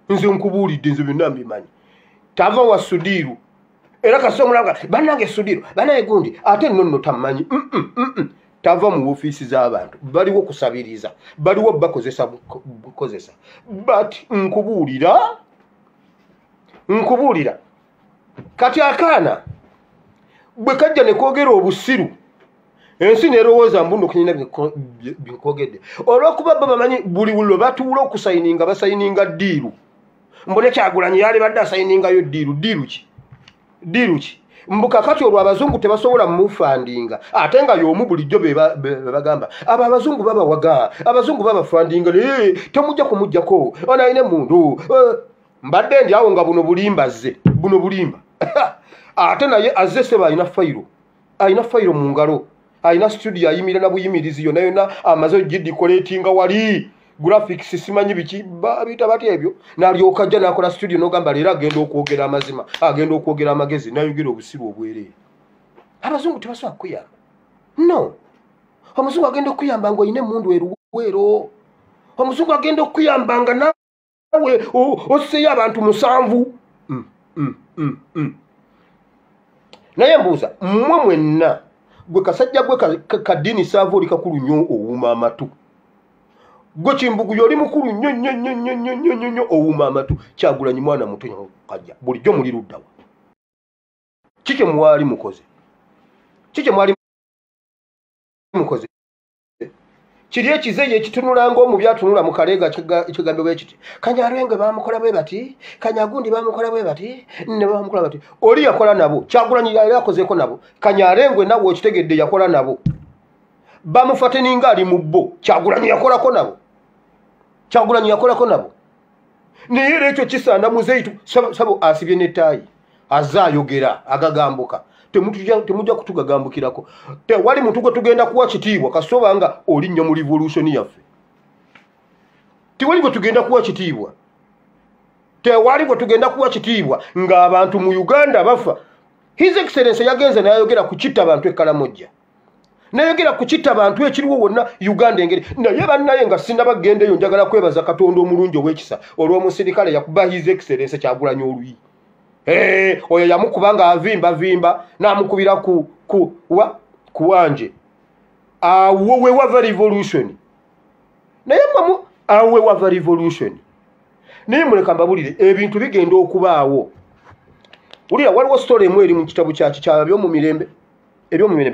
nze nkubuulidde nze byonna mbimanyi tava wa Sudiru era kasomulanga bannange Sudiru banaye gundi ate nno tamanyi tava mu ofiisi z'abantu baliwo kusabiriza baliwo bakozesa but nkubuulira kati akaana bwe kajja ne kwogera obusiru ensi nerowooza mbundo kunyina binkwogedde olw'okuba bamanyi buli lwe batuula okusayininga basayininga ddiiru. Mbone Kyagulanyi yali badde asayiningayo ddiiru ki mbukakati olwo abazungu tebasobola mufandinga ate nga y'omu bulijjo be bagamba abo abazungu babawaga abazungu babafandinga temujja kumujjako onayine mundu mbadde ndi awo nga buno bulimba ate naye azze seba alina fayiro mu ngalo alina studio ayimira na buyimirizi yonna amaze ogidikoletinga wali graphics simanyi biki bita bati ebyo n'alyoka ajja n'akola studio n'ogamba leero agenda okwogera amazima agenda okwogera amagezi n'ayogera obusiru obwereere. Abazungu tebasobola kuyamba no omuzungu agenda okuyamba ng'olina emmundu eruweero omuzungu agenda okuyamba nga nawe osseeyo abantu 7 naye mbuuza mmwe mwenna gwe kasajja gwe kaddiini saava oli kakulu nnyo owuuma amatu gwe Kimbugu yoli mukulu nnyo owuuma amatu Kyagulanyi mwana muto kajja bulijjo muli luddawa kike mwali mukoze kiri ekizeeye ekitunula ng'omu byatunula mu kaleega ekigambibwa ekiti Kanyarwenge bamukola bwe bati Kanyagundi bamukola bwe bati ne bamukola bati oli yakola nabo Kyagulanyi yali akozeeko nabo Kanyarwenge nawe okitegedde yakola nabo bamufate ninga ali mu bbo Kyagulanyi yakolako nabo Kyagulanyi yakolako nabo naye era ekyo kisaana muzeitu sabo asibye n'ettaayi azaayogera agagambuka temujja kutugagambukirako tewali muntu gwe tugenda kuwa kitiibwa kasoba nga oli nnyo mu revolution yaffe tewali gwe tugenda kuwa kitiibwa tewali gwe tugenda kuwa kitiibwa ng'abantu mu Uganda bafa His Excellency yagenze n'ayogera ku kitta abantu Ekkalamojja nayogera ku kitta abantu ekiriwo wonna Uganda Engeri naye bannaye nga sinnabagendeyo njagala kwebaza Katonda omulungi ow'ekisa olw'omusirikale yakuba His Excellency Kyagulanyi oluyi oyo yamukubanga avimba n'amukubira ku wanje awo we wava revolution naye awo we wava revolution naye muleka mbabulire ebintu bigenda okubaawo wulira waliwo story emu eri mu kitabu kyaki by'omu mirembe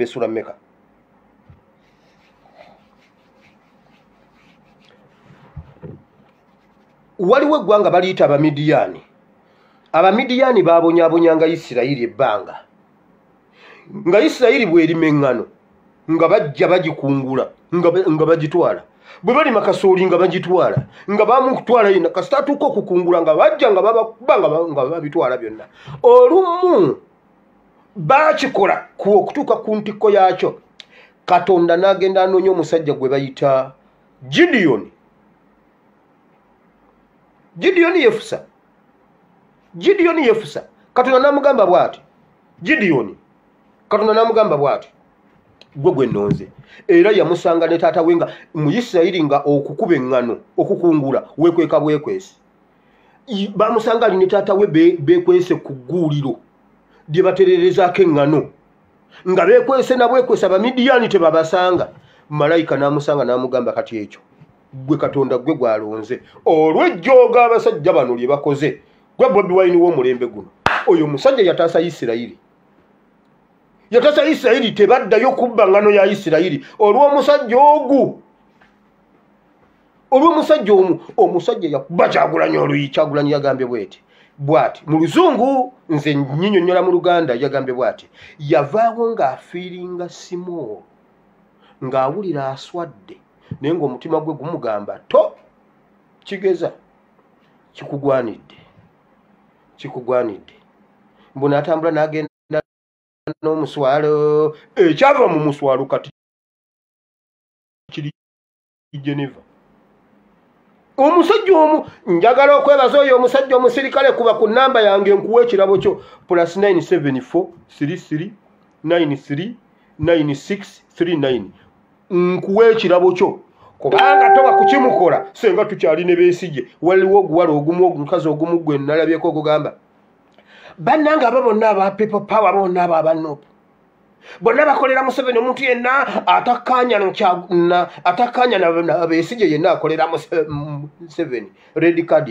essula mmeka waliwo eggwanga baliyita Abamidiyaani baabonyaabonyanga Isirayiri ebbanga nga Isirayiri bw'erima eŋŋano nga bajja bagikungula nga bagitwala bwe balima kasooli nga bagitwala nga bamukutwala yenna kasita atuuka okukungula nga bajja nga nga babitwala byonna olumu baakikola okutuuka ku ntikko yaakyo Katonda n'agenda anoonya omusajja gwe bayita Gideoni Yefusa Katonda n'amugamba bw'ati Katonda n'amugamba bw'ati gwe nnonze era yamusanga ne taata we nga mu Isirayiri nga okukuba eŋŋano okukungula weekweka bwekwesi bamusanga ali ne taata we beekwese ku gguuliro lye batererezaako eŋŋano nga beekwese na bwekwese Abamidiyaani tebabasanga malayika n'amusanga n'amugamba kati ekyo gwe Katonda gwe gwalonze olw'ejjooga abasajja bano lye bakoze gwe Bobi Wine w'omulembe guno oyo musajja yataasa Isirayiri tebaddayo kubba ngano ya Isirayiri olw'omusajja omu omusajja yakuba Kyagulanyi oluyi Kyagulanyi yagambye bw'ati mu Luzungu nze nnyinnyonnyola mu Luganda yagambye bw'ati yavaawo ng'afiiringa small ng'awulira aswadde naye ng'omutima gwe gumugamba to kigeza kikugwanidde mbona atambula n'agenda n'omuswalo ekyava mu muswalo kati kiri Geneva omusajja omu njagala okwebaza oyo omusajja omusirikale kuba ku nnamba yange nkuwa ekirabo kyo +974 33 93 9639 nkuwa ekirabo kyo kubanga toba kukimukola senga tukyali ne beesije waliwo oguwala ogumu omukazi ogumu gwe nalabyeko ogugamba bannanga abo bonna aba people power bonna aba abanupu bonna bakolera Museveni omuntu yenna atakkaanya na beesije yenna akolera Museveni red card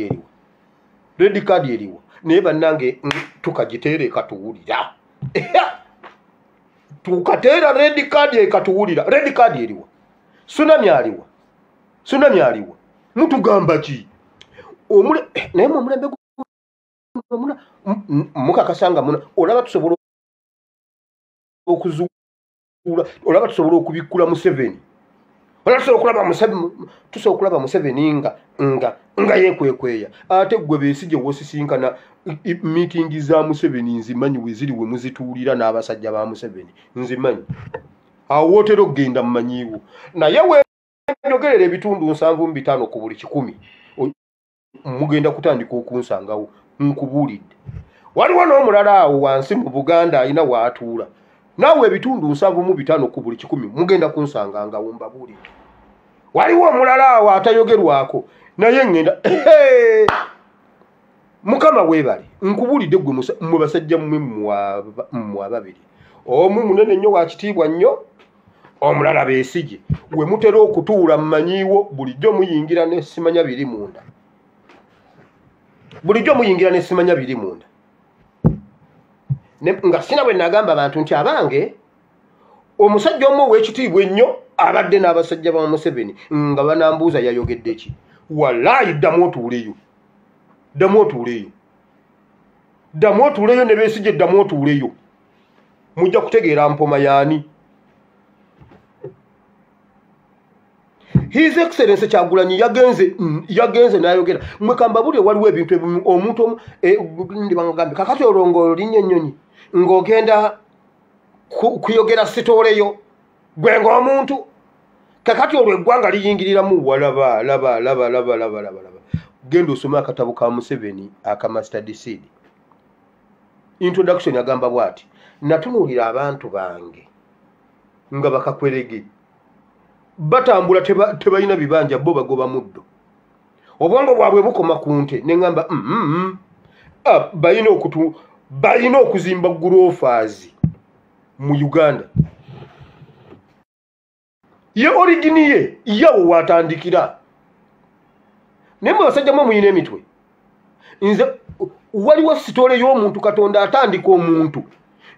eriwo naye bannange tukagiteera ekatuwulira tukateera red card ekatuwulira red card eriwo tsunami aliwa mutugamba ki naye omulembe mukakasanga muna olaba tusobola okuzuula olaba tusobola okubikkula Museveni tusobola okulaba Museveni nga yeekwekweya ate gwe beesije wosisinkana miitingi za Museveni nzimanyi we ziri we muzituulira n'abasajja ba Museveni nzimanyi awo wootera okugenda mumanyiiwo naye wenjogerera ebitundu 75 ku buli 100 mugenda kutandika okunsangawo nkubuulidde waliwo n'omulala awo wansi mu Buganda alina waatuula naawe ebitundu 75 ku buli 100 mugenda kunsangangawo mbabuulidde waliwo omulala awo atayogerwako naye ngenda Mukama weebale nkubuulidde gwe mwe basajja mmwe ababiri omu munene nnyo wa kitiibwa nnyo omulala beesije we mutera okutuula mmanyiiwo bulijjo muyingira n'essimanya biri munda nga sina bwe nagamba abantu nti abange omusajja omu ow'ekitiibwa ennyo abadde n'abasajja ba Museveni nga banambuuza yayogedde ki. Wallahi ddamu otuuleyo, ddamu otuuleyo, ddamu otuuleyo ne Besigye ddamu otuuleyo, mujja kutegeera mpoma yaani. His Excellency Kyagulanyi yagenze n'ayogera mwekamba buli waliwo ebintu ebimu omuntu ndibangambe kakati olongo linnya ennyonyi ng'ogenda kuyogera sitooleyo gwe ng'omuntu kakati olwo eggwanga liyingiriramu laba genda osome akatabo ka Museveni aka Master Decide introduction agamba bw'ati natunuulira abantu bange nga bakakwerege batambula tebalina bibanja bo bagoba muddo obwongo bwabwe bukoma ku nte ne ngamba balina okuzimba gulofaazi mu Uganda ye origini ye yawo watandikira naye mwe basajja mwe muyina emitwe nze waliwo sitole y'omuntu Katonda atandika omuntu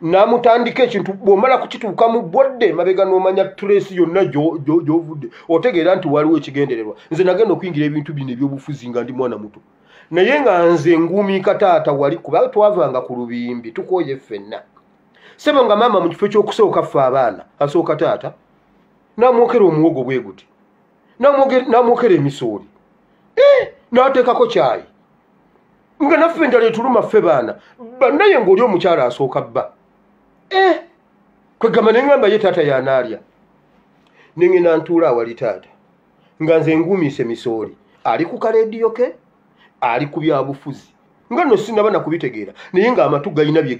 namutandika ekintu bw'omala kukituukamu bodde mabega n'omanya trace yonna gy'ovudde otegeera nti waliwo ekigendererwa. Nze nagenda okuyingira ebintu bino eby'obufuzi nga ndi mwana muto naye nga nze nguumiika taata wali kuba twavanga ku lubimbi tukooye ffenna sebo nga maama mu kifo ky'okusooka ffe abaana asooka taata n'amwokera omuwogo bwe guti n'amwokera emisooli n'ateekako kyayi nga naffe endala etuluma ffe baana bannaye ng'oli omukyala asooka bba kwegamba ne ngamba ye taata y'anaalya ne ngenda ntuula awali taata nga nze nguumiise misooli ali ku kaleediyo ke ali ku byabufuzi nga nno sinaba na kubitegeera naye ng'amatu galina bye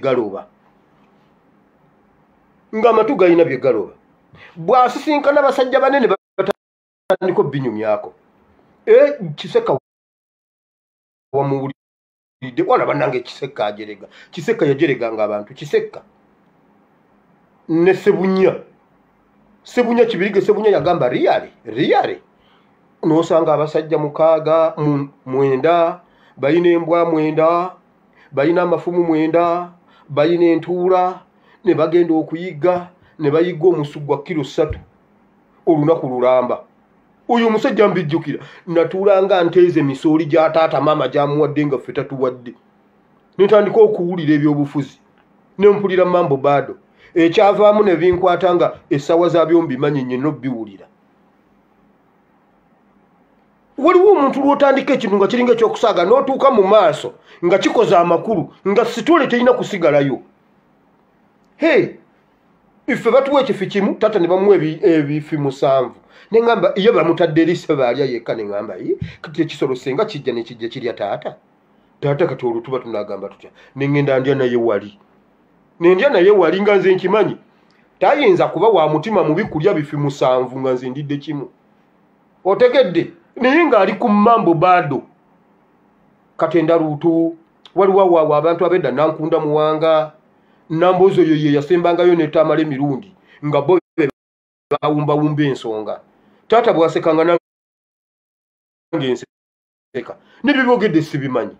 galoba bw'asisinkana basajja banene batandika binyumyako kiseka wamuwulidde wala bannange kiseka ajerega kiseka yajereganga abantu kiseka ne sebunya kibirige sebunya yagamba riyale n'osanga abasajja 6 balina embwa 9 balina amafumu 9 balina entuula ne bagenda okuyiga ne bayiga omusu gwa kilo 3 olunaku lulamba. Oyo musajja mbijjukira natuulanga nteeze misooli gya taata maama gyamuwadde nga ffe tatuwadde netandika okuwulira ebyobufuzi nempulira mambo bado ekyavaamu ne binkwata nga essawa za byombi manyinye n'obbiwulira. Waliwo omuntu lw'otandika ekintu nga kiringa ekyokusaaga n'otuuka mu maaso nga kikoza amakulu nga sitole terina kusigalayo. Ife batuwa ekifi kimu taata ne bamuwa ebifi 7 ne ngamba iyo bamutadde erisa baalya yekka ne ngamba kati ekisolo senga kijja ne kijja kirya taata kati olutuba tunagamba tutya ne ngenda ndya naye wali nga nze nkimanyi tayinza kuba wa mutima mubi kulya bifi 7 nga nze ndidde kimu otegedde naye nga ali ku mambo bado Katenda Luutu waliwo abantu abedda Nankunda Muwanga Nambozo ye yasembangayo netamala emirundi nga bo bawumba ensonga taata bwasekanga nange nseka nebibogedde sibimanyi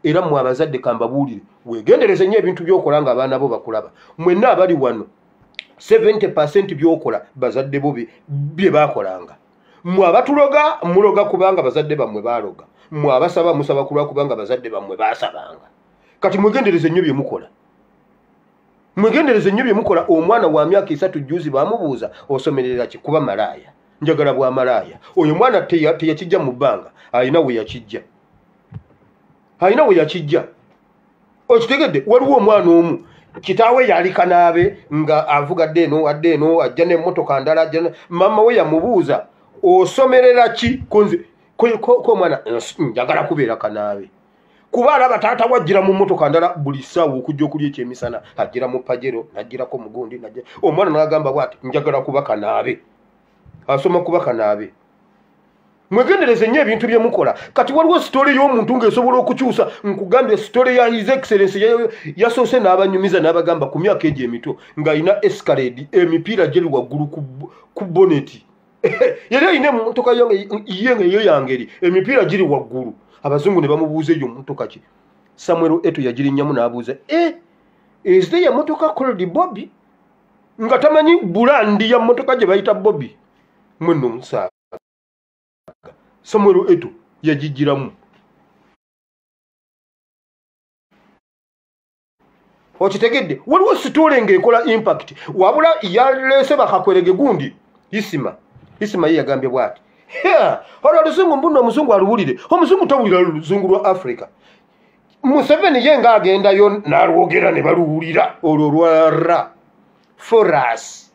era mwe abazadde kambabuulire wegendereze nnyo ebintu byokola nga abaana bo bakulaba mwenna abali wano 70% byokola bazadde bo bye bakolanga mwe abatuloga muloga kubanga bazadde bammwe baloga mwe abasaba musaba kulwa kubanga bazadde bammwe basabanga kati mwegendereze nnyo bye mukola omwana wa myaka 3 juzi bamubuuza osomerera ki kuba malaya njagala bwa malaya oyo mwana teyakijja mu bbanga alina we yakijja okitegedde waliwo omwana omu kitaawe yali kanaabe nga avugadde eno ajja n'emmotoka ndala mama we yamubuuza osomerera ki ko mwana njagala kubeera kanaabe kuba alaba taata wajjira mu mmotoka ndala buli ssaawa okujja okulya ekyemisana ajjira mu pajero najjirako mugundi omwana n'agamba bw'ati njagala kuba kanaabe asoma kuba kanaabe. Mwegendereze nnyo ebintu bye mukola kati waliwo sitole y'omuntu ng'esobola okukyusa nkugambye sitole ya His Excellency yasoose n'abanyumiza n'abagamba ku myaka egyo emito ng'alina escalade emipiira gyeri waggulu ku boneti yali alina emmotoka yeyo ya Engeri emipiira giri waggulu abazungu ne bamubuuza eyo mmotoka ki Samuel Eto yagirinnyamu n'abuuza is there ya mmotoka called Bobby nga tamanyi bulandi ya mmotoka gye bayita Bobby mweno musaaga Samuel Eto yagijiramu okitegedde waliwo sitole ng'ekola impact wabula yalese bakakwerege gundi isima ye yagambye bwati olwo oluzungu mbuno omuzungu aluwulire omuzungu tawulira oluzungu lwa Africa Museveni ye nga agendayo n'alwogera ne baluwulira olwo lwara foras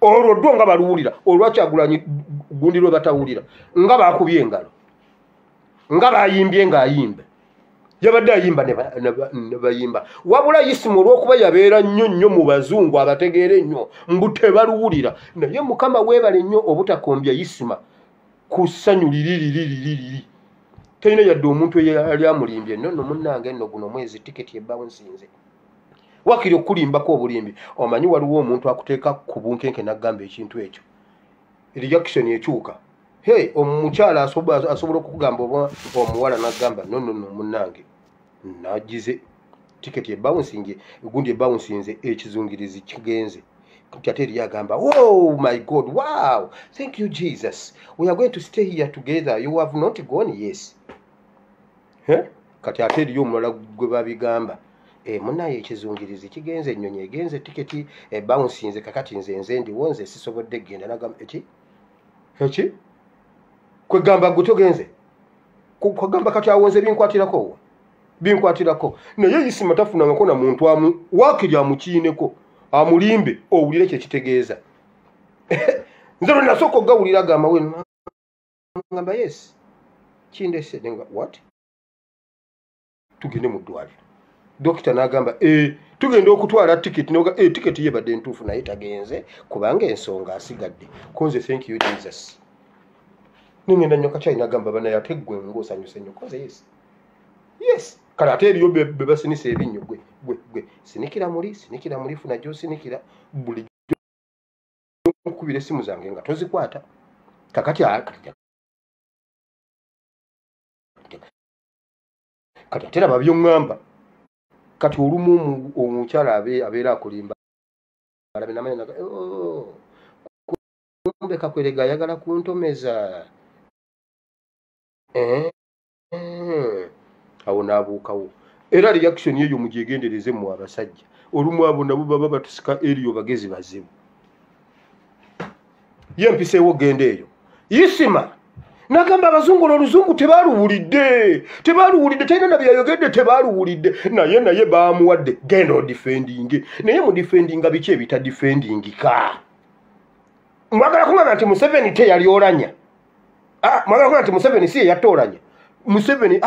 olwo ddo nga baluwulira olwakyagulanyi gundi lwe batawulira nga bakubye engalo nga bayimbye ng'ayimba yabadde ayimba ne bayimba wabula Isimu olw'okuba yabeera nnyo mu bazungu abategeera ennyo mbu tebaluwulira naye Mukama weebale nnyo obutakombya Isima ku ssanyu liri talina yadde omuntu eyali amulimbye nno munnange nno guno mwezi tiketi ebbaawo nsinze wakiri okulimbako obulimbi omanyi waliwo omuntu akuteeka ku bunkenke n'agamba ekintu ekyo reaction ekyuka omukyala asobola okukugamba omuwala n'agamba no munnange nagize tiketi ebbaawo nsinge gundi ebbaawo nsinze ekizungirizi kigenze ate eri agamba oh my God, wow, thank you Jesus, we are going to stay here together, you have not gone. Yes, kati ate eriyo omulala gwe babigamba munaye ekizungirizi kigenze ennyonyi egenze tiketi ebbaawo nsinze kakati nze ndiwo nze sisobodde genda nagamba eki kwegamba gwe togenze kwegamba kati awonze binkwatirako naye Isima tafunangako na muntu wakiri amukiineko amulimbe owulire kye kitegeeza nze lwe nasooka ogawulira gamba we ngamba yes kindese nenga what tugende mu ddwaliro dokita n'agamba tugenda okutwala tiketi noga tiketi yebadde ntuufu naye tagenze kubanga ensonga asigadde konze thank you Jesus ningenda nnyo kakyali n'agamba banaye ate ggwe ng'osanyuse nnyo konze yes kale ate eriyo be basinisa ebinnyo gwe sinikira muli funa gy'osinikira bulijjo nkubira essimu zange nga tozikwata kakati kati ate raba by'oŋŋamba kati olumu omukyala abeera akulimba alabe namanya kumbe kakwerega ayagala kuntomeza awo n'abuukawo era reaction yeyo mugyegendereze mu abasajja olumu abo nabo baba batusika eriyo bagezi bazibu ye mpiseewo genda eyo Isima n'agamba abazungu oluzungu tebaluwulidde talina na byayogedde tebaluwulidde naye baamuwadde genda odifendinge naye mudifendinga biki ebitadifendingika mwagala kungamba nti Museveni teyali Oulanyah mwagala kungamba nti Museveni si yatta Oulanyah Museveni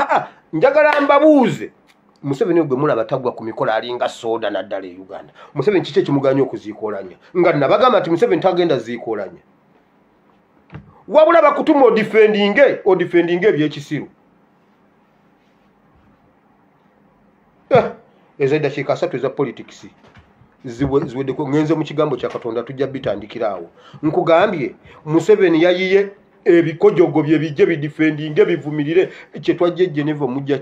njagala mbabuuze Museveni gwe mulaba tagwa ku mikono alinga soda naddala e Uganda Museveni kiki ekimuganya okuziika Oulanyah nga nabagamba nti Museveni tagenda ziika Oulanyah wabula bakutuma odifendinge ebyekisiru ezo eddakiika 3 eza politics ziweddeko ngenze mu kigambo kya Katonda tujja bitandikira awo nkugambye Museveni yayiye ebikojogo bye bijje bidifendinge bivumirire kye twajje Geneva mujja